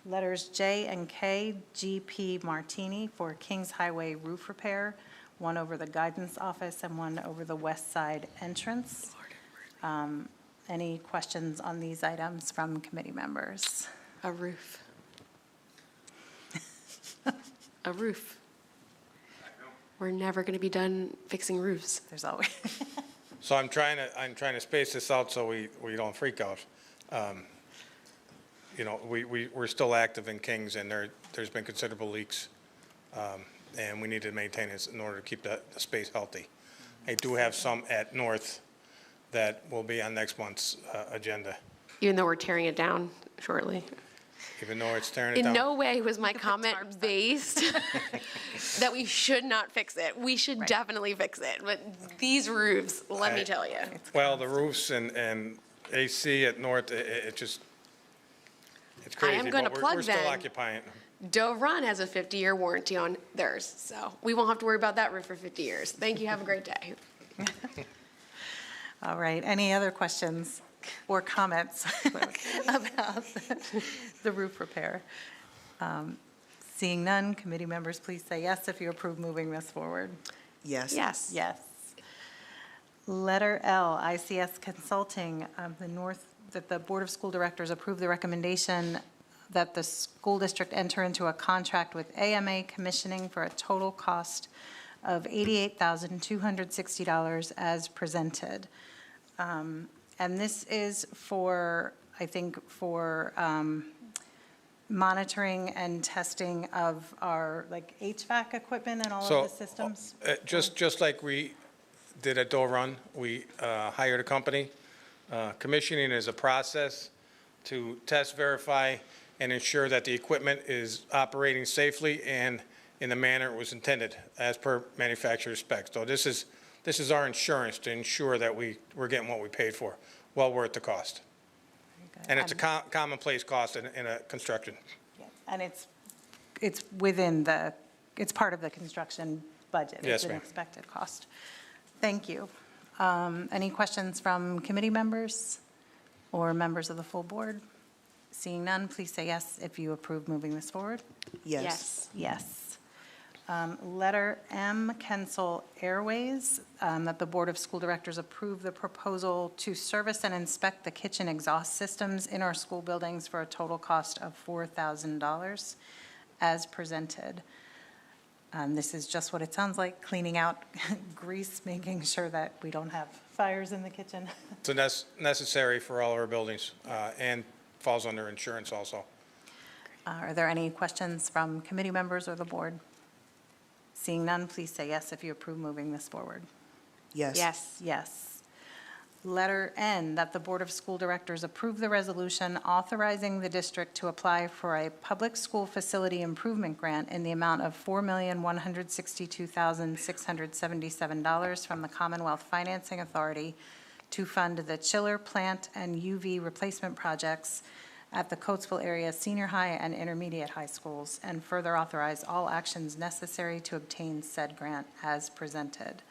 Letters J and K, GP Martini for Kings Highway roof repair, one over the guidance office and one over the west side entrance. Any questions on these items from committee members? A roof. A roof. We're never going to be done fixing roofs. There's always, So I'm trying to space this out so we don't freak out. You know, we're still active in Kings, and there's been considerable leaks, and we need to maintain this in order to keep the space healthy. I do have some at North that will be on next month's agenda, Even though we're tearing it down shortly. even though it's tearing it In down. no way was my comment based that we should not fix it. We should definitely fix it. But these roofs, let me tell you. Well, the roofs and AC at North, it's crazy. am gonna but plug we're still then. occupying. Dove Run has a 50-year warranty on theirs, so we won't have to worry about that roof for 50 years. Thank you. Have a great day. all right. Any other questions or comments about the roof repair? Seeing none, committee members, please say yes if you approve moving this forward. Yes. Yes. Yes. Letter L, ICS Consulting, that the Board of School Directors approve the recommendation that the school district enter into a contract with AMA Commissioning for a total cost of $88,260 as presented. And this is for, I think, for monitoring and testing of our, like, HVAC equipment and all of the systems. Just like we did at Doe Run, we hired a company. Commissioning is a process to test, verify, and ensure that the equipment is operating safely and in the manner it was intended, as per manufacturer specs. So this is our insurance to ensure that we're getting what we paid for, well worth the cost. And it's a commonplace cost in a construction. Yeah, and it's within it's part of the construction budget. Yes, It's an ma'am. expected cost. Thank you. Any questions from committee members or members of the full board? Seeing none, please say yes if you approve moving this forward. Yes. Yes. Letter M, Kensal Airways, that the Board of School Directors approve the proposal to service and inspect the kitchen exhaust systems in our school buildings for a total cost of $4,000 as presented. This is just what it sounds like, cleaning out grease, making sure that we don't have fires in the kitchen. It's necessary for all our buildings and falls under insurance also. Are there any questions from committee members or the board? Seeing none, please say yes if you approve moving this forward. Yes. Yes. Yes. Letter N, that the Board of School Directors approve the resolution authorizing the district to apply for a public school facility improvement grant in the amount of $4,162,677 from the Commonwealth Financing Authority to fund the chiller plant and UV replacement projects at the Coatesville area senior high and intermediate high schools, and further authorize all actions necessary to obtain said grant as presented.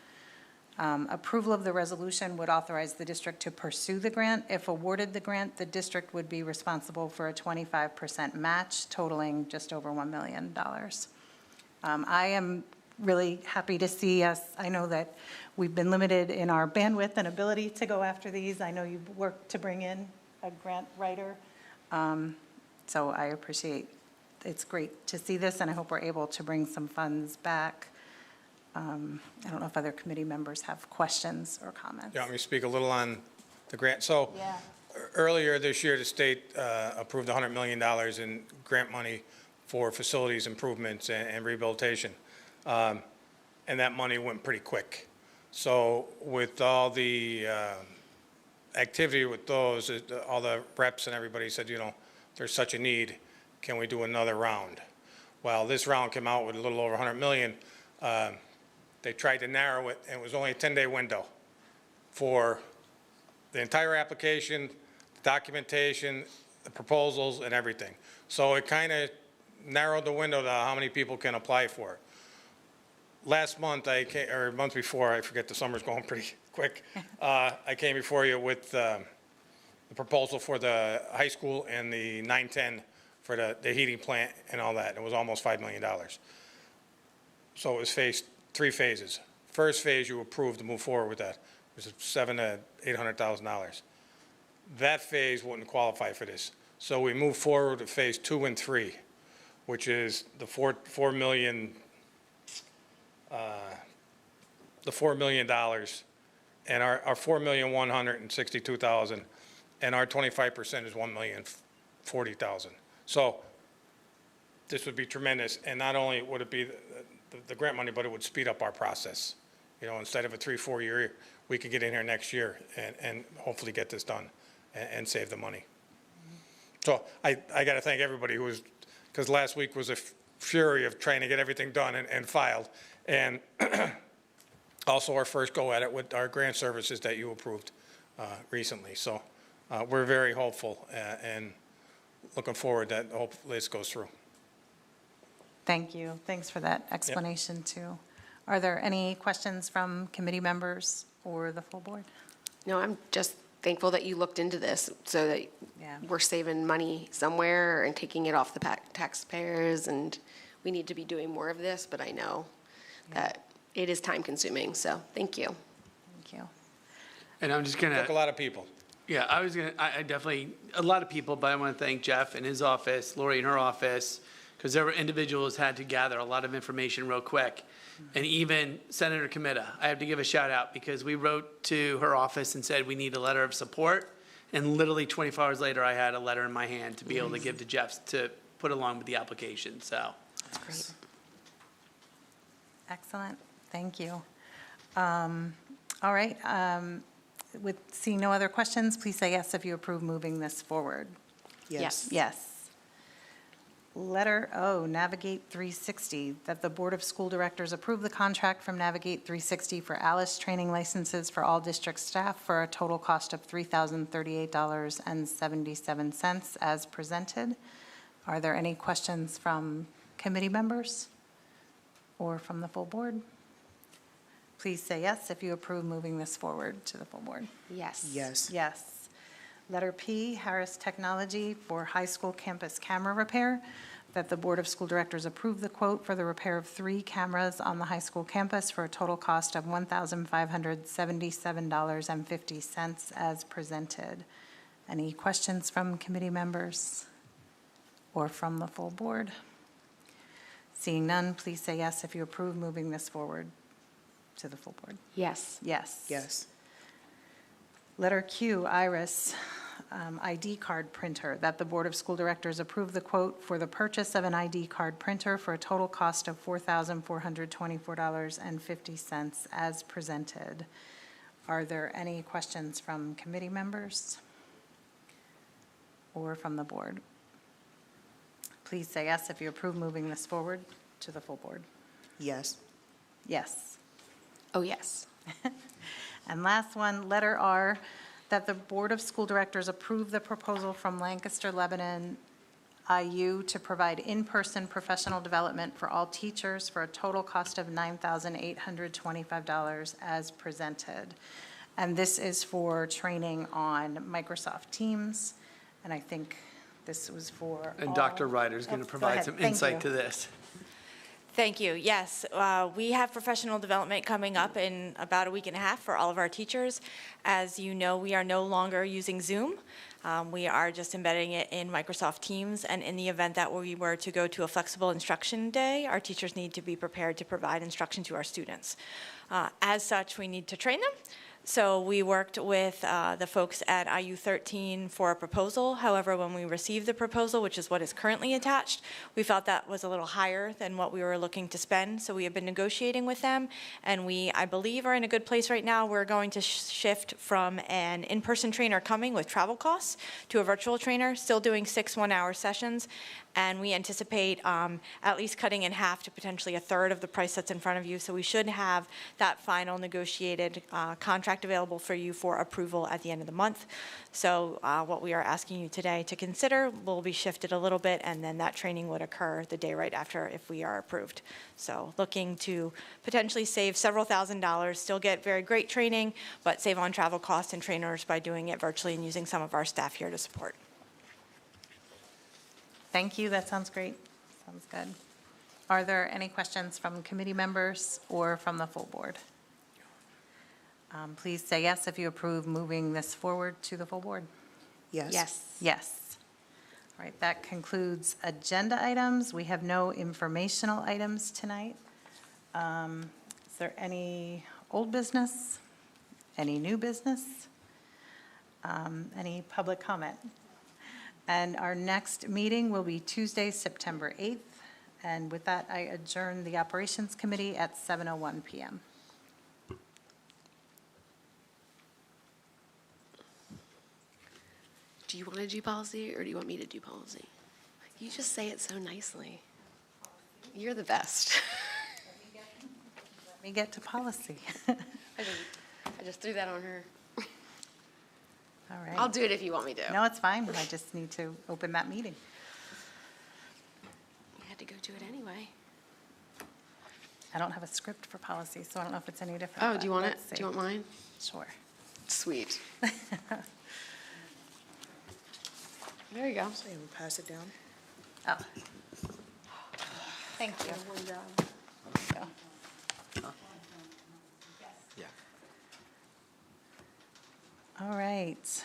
Approval of the resolution would authorize the district to pursue the grant. If awarded the grant, the district would be responsible for a 25% match totaling just over $1 million. I am really happy to see us. I know that we've been limited in our bandwidth and ability to go after these. I know you've worked to bring in a grant writer. So I appreciate, it's great to see this, and I hope we're able to bring some funds back. I don't know if other committee members have questions or comments. You want me to speak a little on the grant? So earlier this year, the state approved $100 million in grant money for facilities improvements and rehabilitation. And that money went pretty quick. So with all the activity with those, all the reps and everybody said, you know, there's such a need, can we do another round? Well, this round came out with a little over 100 million. They tried to narrow it, and it was only a 10-day window for the entire application, documentation, the proposals, and everything. So it kind of narrowed the window to how many people can apply for it. Last month, or month before, I forget, the summer's going pretty quick, I came before you with the proposal for the high school and the 910 for the heating plant and all that. It was almost $5 million. So it was three phases. First phase, you approved to move forward with that. It was $700,000 to $800,000. That phase wouldn't qualify for this. So we moved forward to phase 2 and 3, which is the $4 million, and our $4,162,000, and our 25% is $1,040,000. So this would be tremendous, and not only would it be the grant money, but it would speed up our process. You know, instead of a 3-4 year, we could get in here next year and hopefully get this done and save the money. So I got to thank everybody who was, because last week was a fury of trying to get everything done and filed. And also our first go at it with our grant services that you approved recently. So we're very hopeful and looking forward that hopefully this goes through. Thank you. Thanks for that explanation, too. Are there any questions from committee members or the full board? No, I'm just thankful that you looked into this so that Yeah. we're saving money somewhere and taking it off the taxpayers, and we need to be doing more of this, but I know that it is time consuming, so thank you. Thank you. And I'm just gonna. Took a lot of people. Yeah, I definitely, a lot of people, but I want to thank Jeff and his office, Lori and her office, because there were individuals had to gather a lot of information real quick. And even Senator Comita, I have to give a shout out because we wrote to her office and said we need a letter of support. And literally 24 hours later, I had a letter in my hand to be able to give to Jeff to put along with the application, so. That's great. Excellent. Thank you. All right. With seeing no other questions, please say yes if you approve moving this forward. Yes. Yes. Letter O, Navigate 360, that the Board of School Directors approve the contract from Navigate 360 for ALICE training licenses for all district staff for a total cost of $3,038.77 as presented. Are there any questions from committee members or from the full board? Please say yes if you approve moving this forward to the full board. Yes. Yes. Yes. Letter P, Harris Technology for high school campus camera repair, that the Board of School Directors approve the quote for the repair of 3 cameras on the high school campus for a total cost of $1,577.50 as presented. Any questions from committee members or from the full board? Seeing none, please say yes if you approve moving this forward to the full board. Yes. Yes. Yes. Letter Q, Iris, ID card printer, that the Board of School Directors approve the quote for the purchase of an ID card printer for a total cost of $4,424.50 as presented. Are there any questions from committee members or from the board? Please say yes if you approve moving this forward to the full board. Yes. Yes. Oh, yes. And last one, letter R, that the Board of School Directors approve the proposal from Lancaster Lebanon IU to provide in-person professional development for all teachers for a total cost of $9,825 as presented. And this is for training on Microsoft Teams, and I think this was for And all- Dr. Ryder's going Oh, to go provide ahead. some Thank insight you. to this. Thank you. Yes, we have professional development coming up in about a week and a half for all of our teachers. As you know, we are no longer using Zoom. We are just embedding it in Microsoft Teams, and in the event that we were to go to a flexible instruction day, our teachers need to be prepared to provide instruction to our students. As such, we need to train them. So we worked with the folks at IU13 for a proposal. However, when we received the proposal, which is what is currently attached, we felt that was a little higher than what we were looking to spend. So we have been negotiating with them, and we, I believe, are in a good place right now. We're going to shift from an in-person trainer coming with travel costs to a virtual trainer, still doing 6 one-hour sessions. And we anticipate at least cutting in half to potentially a third of the price that's in front of you. So we should have that final negotiated contract available for you for approval at the end of the month. So what we are asking you today to consider will be shifted a little bit, and then that training would occur the day right after if we are approved. So looking to potentially save several $1,000s, still get very great training, but save on travel costs and trainers by doing it virtually and using some of our staff here to support. Thank you, that sounds great. Sounds good. Are there any questions from committee members or from the full board? Please say yes if you approve moving this forward to the full board. Yes. Yes. Yes. All right, that concludes agenda items. We have no informational items tonight. Is there any old business? Any new business? Any public comment? And our next meeting will be Tuesday, September 8th. And with that, I adjourn the Operations Committee at 7:01 PM. Do you want to do policy or do you want me to do policy? You just say it so nicely. You're the best. Let me get to policy. I just threw that on her. All right. I'll do it if you want me to. No, it's fine. I just need to open that meeting. You had to go do it anyway. I don't have a script for policy, so I don't know if it's any different. Oh, but do you want it? let's see. Do you want mine? Sure. Sweet. There you go. So you will pass it down? Oh. Thank you. Go. Yeah. All right.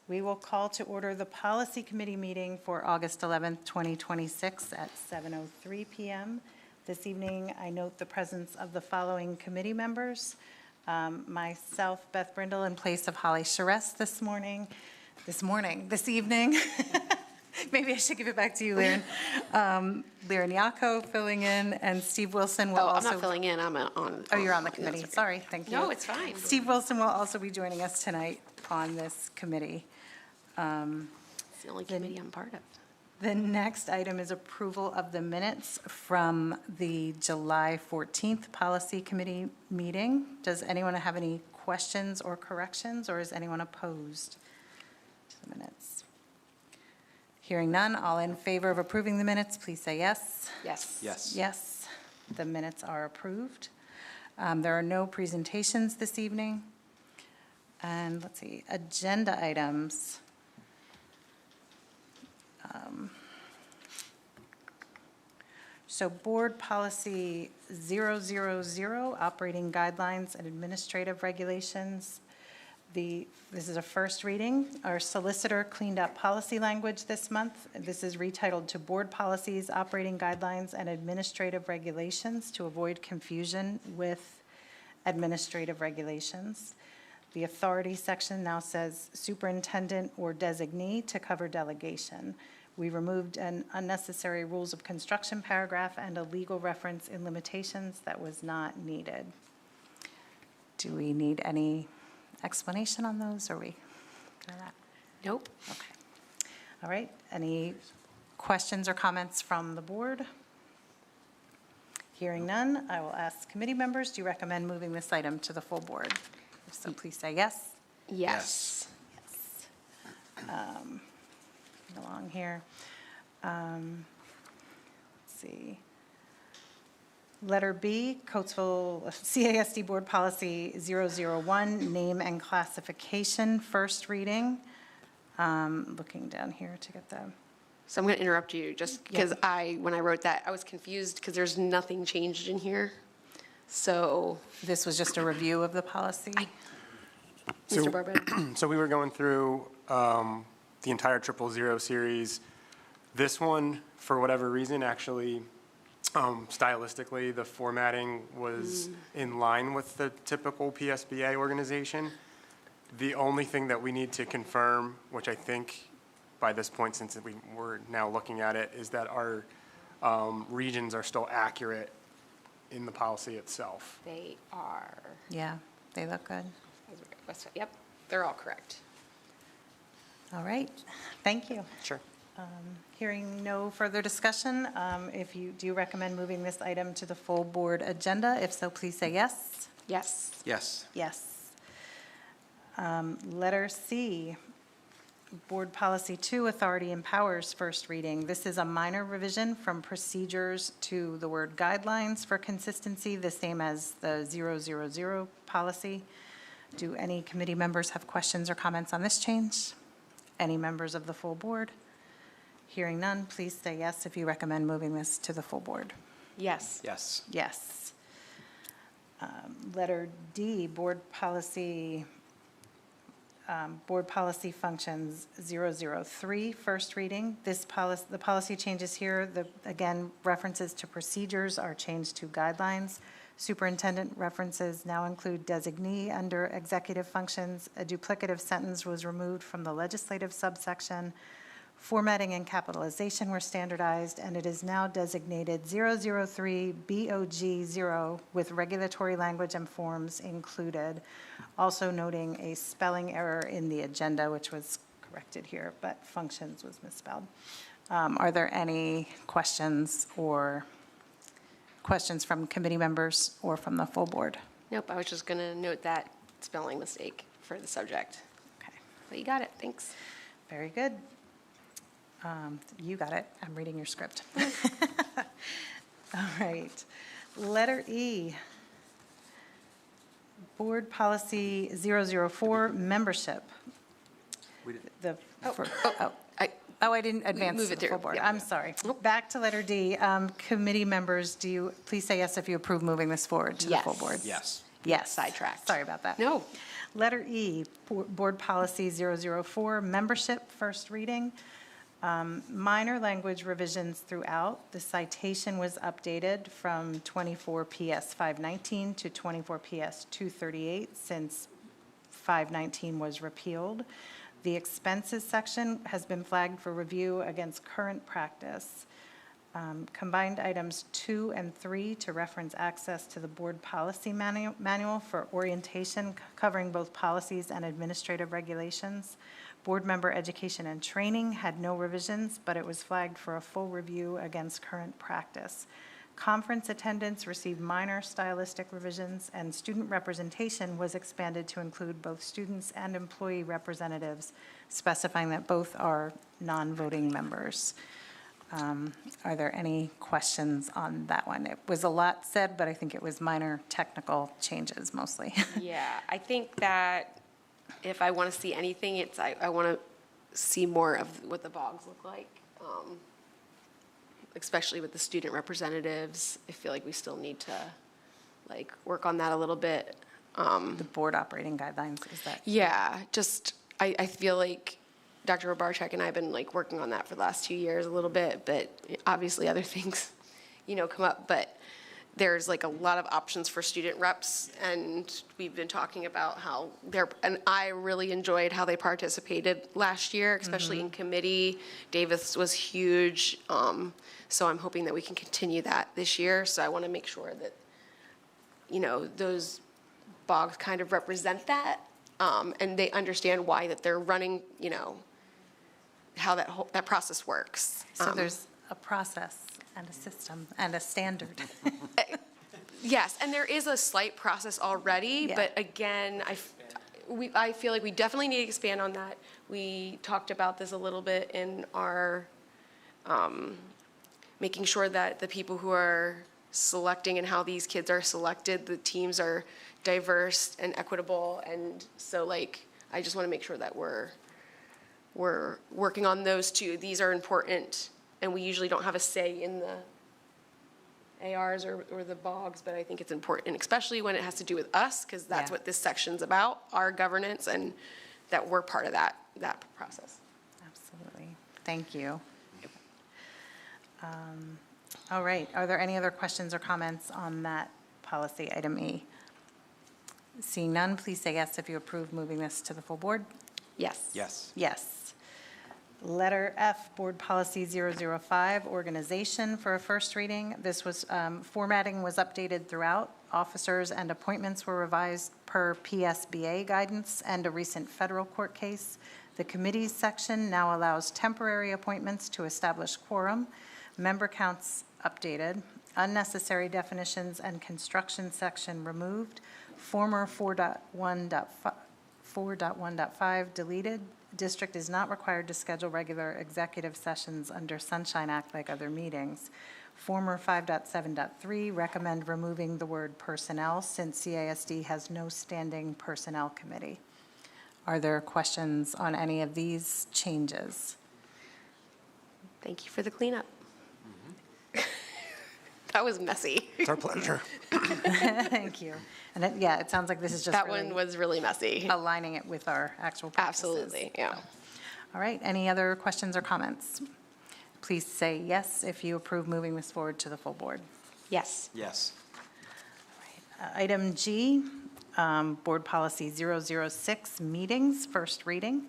We will call to order the Policy Committee meeting for August 11th, 2026 at 7:03 PM. This evening, I note the presence of the following committee members. Myself, Beth Brindle, in place of Holly Charest this evening. Maybe I should give it back to you, Liren. Liren Yako filling in, and Steve Wilson will Oh, I'm also. not filling in, I'm on. Oh, you're on the no, committee. it's okay. Sorry, thank you. No, it's fine. Steve Wilson will also be joining us tonight on this committee. It's the only committee I'm part of. The next item is approval of the minutes from the July 14th Policy Committee meeting. Does anyone have any questions or corrections, or is anyone opposed to the minutes? Hearing none, all in favor of approving the minutes, please say yes. Yes. Yes. Yes, the minutes are approved. There are no presentations this evening. And let's see, agenda items. So Board Policy 000, Operating Guidelines and Administrative Regulations. This is a first reading. Our solicitor cleaned up policy language this month. This is retitled to Board Policies, Operating Guidelines, and Administrative Regulations to avoid confusion with administrative regulations. The authority section now says superintendent or designee to cover delegation. We removed an unnecessary rules of construction paragraph and a legal reference in limitations that was not needed. Do we need any explanation on those, or are we good on that? Nope. Okay. All right, any questions or comments from the board? Hearing none, I will ask committee members, do you recommend moving this item to the full board? If so, please say yes. Yes. Along here. Let's see. Letter B, Coatesville CASD Board Policy 001, Name and Classification, first reading. Looking down here to get the. So I'm going to interrupt you just because when I wrote that, I was confused because there's nothing changed in here. So, This was just a review of the policy? Mr. Barbato. So we were going through the entire 000 series. This one, for whatever reason, actually stylistically, the formatting was in line with the typical PSBA organization. The only thing that we need to confirm, which I think by this point, since we're now looking at it, is that our regions are still accurate in the policy itself. They are, Yeah, they look good. yep, they're all correct. All right, thank you. Sure. Hearing no further discussion, do you recommend moving this item to the full board agenda? If so, please say yes. Yes. Yes. Yes. Letter C, Board Policy 2, Authority and Powers, first reading. This is a minor revision from procedures to the word guidelines for consistency, the same as the 000 policy. Do any committee members have questions or comments on this change? Any members of the full board? Hearing none, please say yes if you recommend moving this to the full board. Yes. Yes. Yes. Letter D, Board Policy Functions 003, first reading. The policy changes here, again, references to procedures are changed to guidelines. Superintendent references now include designee under executive functions. A duplicative sentence was removed from the legislative subsection. Formatting and capitalization were standardized, and it is now designated 003 BOG0 with regulatory language and forms included. Also noting a spelling error in the agenda, which was corrected here, but functions was misspelled. Are there any questions from committee members or from the full board? Nope, I was just going to note that spelling mistake for the subject. Okay, But you got it, thanks. very good. You got it. I'm reading your script. All right. Letter E, Board Policy 004, Membership. We did- I didn't advance Move to it the full through, board. yeah. I'm sorry. Back to letter D. Committee members, do you, please say yes if you approve moving this forward to the full Yes. board? Yes. Yes. Sidetracked. Sorry about that. No. Letter E, Board Policy 004, Membership, first reading. Minor language revisions throughout. The citation was updated from 24 PS 519 to 24 PS 238 since 519 was repealed. The expenses section has been flagged for review against current practice. Combined items 2 and 3 to reference access to the board policy manual for orientation covering both policies and administrative regulations. Board member education and training had no revisions, but it was flagged for a full review against current practice. Conference attendance received minor stylistic revisions, and student representation was expanded to include both students and employee representatives, specifying that both are non-voting members. Are there any questions on that one? It was a lot said, but I think it was minor technical changes mostly. Yeah, I think that if I want to see anything, I want to see more of what the bogs look like, especially with the student representatives. I feel like we still need to, work on that a little bit. The board operating guidelines, is that? Yeah, just, I feel like Dr. Robarchek and I have been working on that for the last 2 years a little bit, but obviously other things, come up. But there's a lot of options for student reps, and we've been talking about how and I really enjoyed how they participated last year, especially in committee. Davis was huge, so I'm hoping that we can continue that this year. So I want to make sure that, those bogs kind of represent that, and they understand why that they're running, how that process works. So there's a process and a system and a standard. Yes, and there is a slight process already, Yeah. but again, I feel like we definitely need to expand on that. We talked about this a little bit in our, making sure that the people who are selecting and how these kids are selected, the teams are diverse and equitable, and so I just want to make sure that we're working on those too. These are important, and we usually don't have a say in the ARs or the bogs, but I think it's important, especially when it has to do with us, because that's Yeah. what this section's about, our governance, and that we're part of that process. Absolutely. Thank you. All right, are there any other questions or comments on that policy, item E? Seeing none, please say yes if you approve moving this to the full board. Yes. Yes. Yes. Letter F, Board Policy 005, Organization for a first reading. This was, formatting was updated throughout. Officers and appointments were revised per PSBA guidance and a recent federal court case. The committees section now allows temporary appointments to establish quorum. Member counts updated. Unnecessary definitions and construction section removed. Former 4.1.5 deleted. District is not required to schedule regular executive sessions under Sunshine Act like other meetings. Former 5.7.3 recommend removing the word personnel since CASD has no standing personnel committee. Are there questions on any of these changes? Thank you for the cleanup. That was messy. It's our pleasure. Thank you. And it sounds like this is just That really one was really messy. aligning it with our actual practices. Absolutely, yeah. All right, any other questions or comments? Please say yes if you approve moving this forward to the full board. Yes. Yes. Item G, Board Policy 006, Meetings, first reading.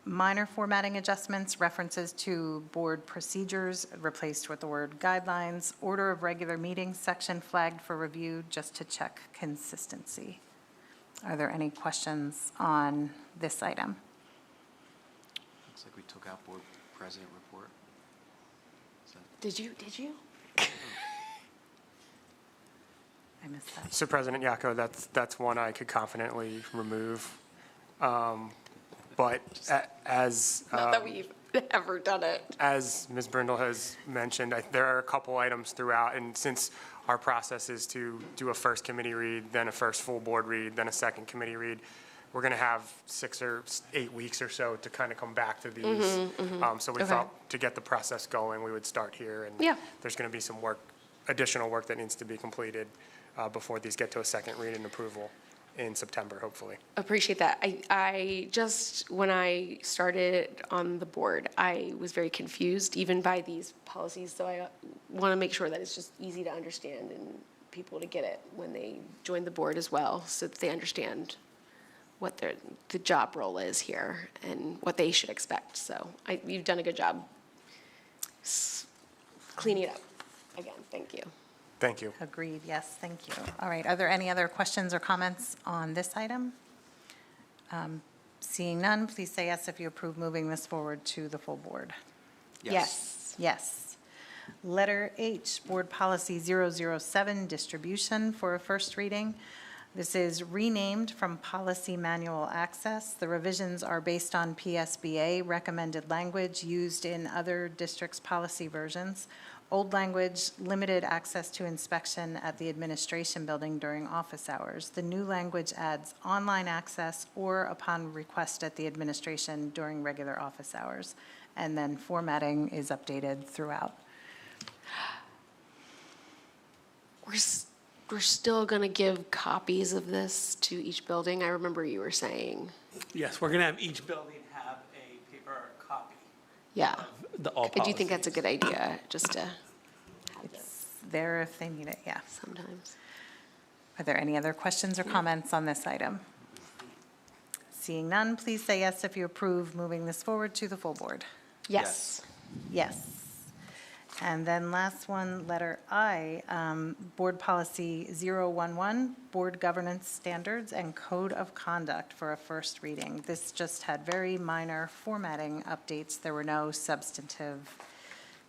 Minor formatting adjustments, references to board procedures replaced with the word guidelines. Order of regular meetings section flagged for review just to check consistency. Are there any questions on this item? Looks like we took out board president report. Is that- Did you? I missed that. So President Yako, that's one I could confidently remove. But as, Not that we've ever done it. as Ms. Brindle has mentioned, there are a couple items throughout, and since our process is to do a first committee read, then a first full board read, then a second committee read, we're going to have 6 or 8 weeks or so to kind of come back to these. So we Okay. thought to get the process going, we would start here. And Yeah. there's going to be some work, additional work that needs to be completed before these get to a second read and approval in September, hopefully. Appreciate that. I just, when I started on the board, I was very confused even by these policies. So I want to make sure that it's just easy to understand and people to get it when they join the board as well, so that they understand what the job role is here and what they should expect. So you've done a good job cleaning it up. Again, thank you. Thank you. Agreed, yes, thank you. All right, are there any other questions or comments on this item? Seeing none, please say yes if you approve moving this forward to the full board. Yes. Yes. Letter H, Board Policy 007, Distribution for a first reading. This is renamed from Policy Manual Access. The revisions are based on PSBA recommended language used in other districts' policy versions. Old language, limited access to inspection at the administration building during office hours. The new language adds online access or upon request at the administration during regular office hours. And then formatting is updated throughout. We're still going to give copies of this to each building. I remember you were saying, Yes, we're going to have each building have a paper copy yeah. of the all I do think that's a good idea, just to have it There if they need it, yeah. sometimes. Are there any other questions or comments on this item? Seeing none, please say yes if you approve moving this forward to the full board. Yes. Yes. And then last one, letter I, Board Policy 011, Board Governance Standards and Code of Conduct for a first reading. This just had very minor formatting updates. There were no substantive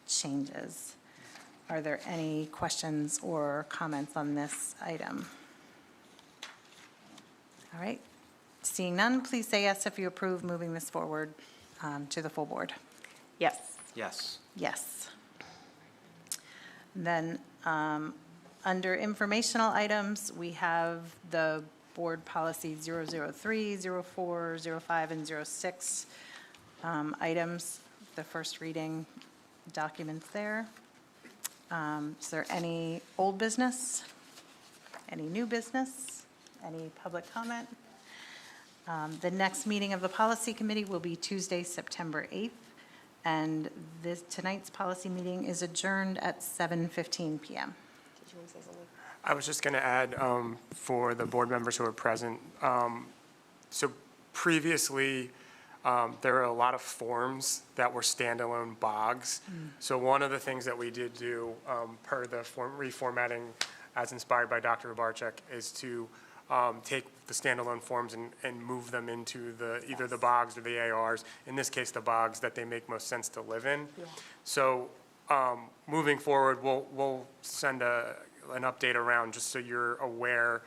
changes. Are there any questions or comments on this item? All right. Seeing none, please say yes if you approve moving this forward to the full board. Yes. Yes. Yes. Then, under informational items, we have the Board Policy 003, 04, 05, and 06 items, the first reading documents there. Is there any old business? Any new business? Any public comment? The next meeting of the Policy Committee will be Tuesday, September 8th. And tonight's policy meeting is adjourned at 7:15 PM. Did you want to say something? I was just going to add, for the board members who are present, so previously, there were a lot of forms that were standalone bogs. So one of the things that we did do, per the reformatting as inspired by Dr. Rubarczyk, is to take the standalone forms and move them into either the bogs or the ARs, in this case, the bogs that they make most sense to live in. Yeah. So moving forward, we'll send an update around just so you're aware,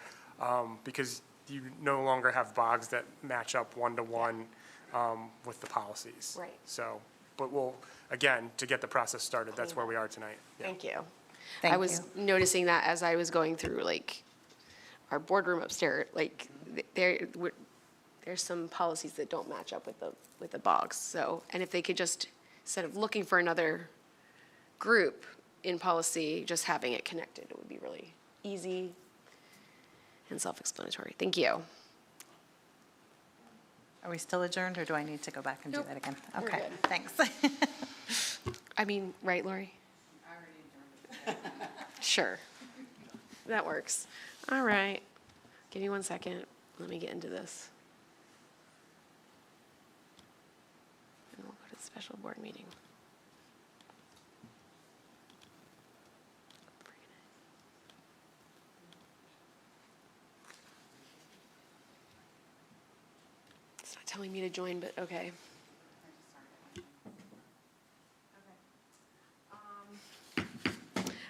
because you no longer have bogs that match up one-to-one with the policies. Right. So, but we'll, again, to get the process started, that's where we are tonight. Yeah. Thank you. Thank I was noticing that as I was going through, like, our boardroom upstairs, like, there's some policies that don't match up with the bogs, so, and if they could just, instead of looking for another group in policy, just having it connected, it would be really easy and self-explanatory. Thank you. Are we still adjourned, or do I need to go back and do Nope. that again? We're Okay, good. thanks. I mean, right, Lori? Sure. That works. All right. Give me 1 second. Let me get into this. And we'll go to the special board meeting. It's not telling me to join, but okay.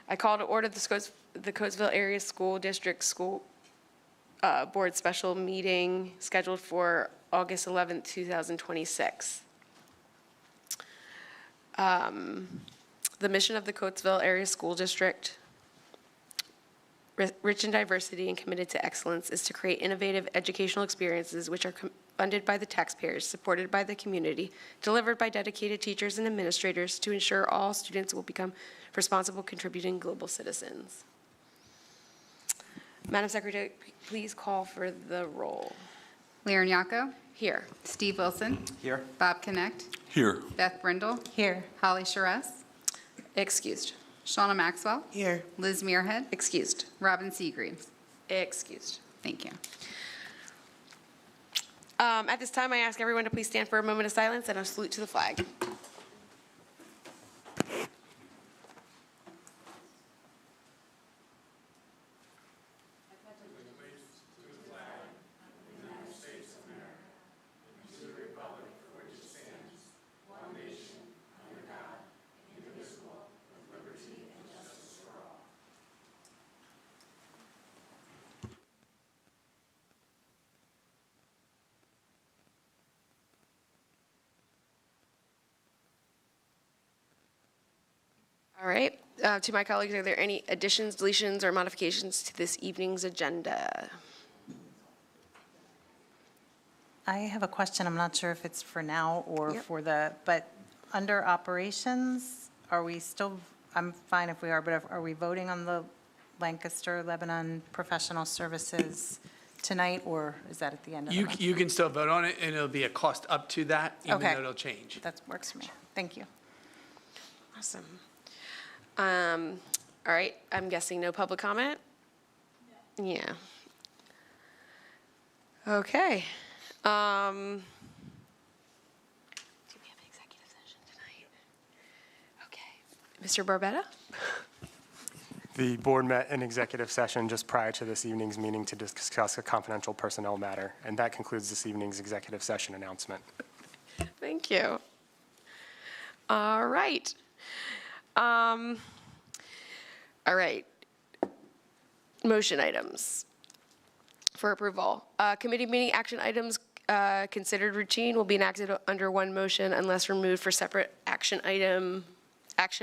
I call to order the Coatesville Area School District School Board Special Meeting scheduled for August 11th, 2026. The mission of the Coatesville Area School District, rich in diversity and committed to excellence, is to create innovative educational experiences which are funded by the taxpayers, supported by the community, delivered by dedicated teachers and administrators to ensure all students will become responsible, contributing global citizens. Madam Secretary, please call for the roll. Larry Here. Steve Wilson, Here? Bob Connect, Here. Beth Brindle, Here. Holly Charess, Excused. Shauna Maxwell, Here. Liz Muirhead, Excused. Robin Seagreaves. Excused. Thank you. At this time, I ask everyone to please stand for a moment of silence and a salute to the flag. All right. To my colleagues, are there any additions, deletions, or modifications to this evening's agenda? I have a question. I'm not sure if it's for now or Yep. but under operations, are we still, I'm fine if we are, but are we voting on the Lancaster, Lebanon professional services tonight, or is that at the end of the month? You can still vote on it, and it'll be a cost up to that, even Okay. though it'll change. That works for me. Thank you. Awesome. All right, I'm guessing no public comment? Yeah. Okay. Do we have an executive session tonight? Okay. Mr. Barbetta? The board met in executive session just prior to this evening's meeting to discuss a confidential personnel matter, and that concludes this evening's executive session announcement. Thank you. All right. All right. Motion items for approval. Committee meeting action items considered routine will be enacted under one motion unless removed for separate action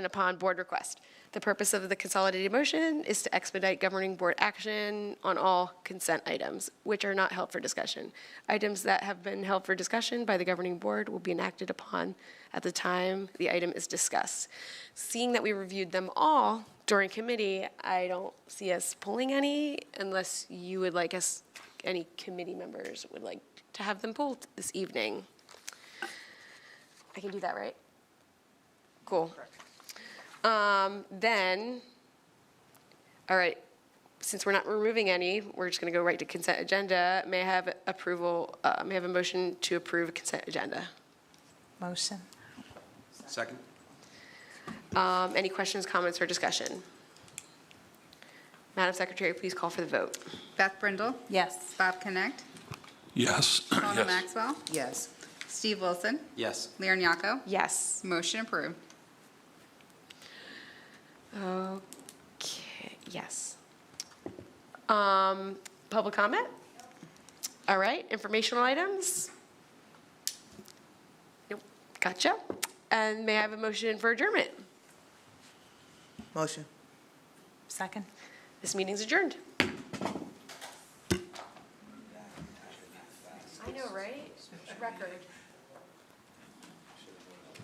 upon board request. The purpose of the consolidated motion is to expedite governing board action on all consent items, which are not held for discussion. Items that have been held for discussion by the governing board will be enacted upon at the time the item is discussed. Seeing that we reviewed them all during committee, I don't see us pulling any unless you would like us, any committee members would like to have them pulled this evening. I can do that, right? Cool. Then, all right, since we're not removing any, we're just going to go right to consent agenda. May I have approval, may I have a motion to approve a consent agenda? Motion. Second? Any questions, comments, or discussion? Madam Secretary, please call for the vote. Beth Brindle, Yes. Bob Connect, Yes. Shawna Yes. Maxwell, Yes. Steve Wilson, Yes. Leon Yako. Yes. Motion approved. Okay, yes. Public comment? All right, informational items? Nope, gotcha. And may I have a motion for adjournment? Motion. Second. This meeting's adjourned. I know, right? Record.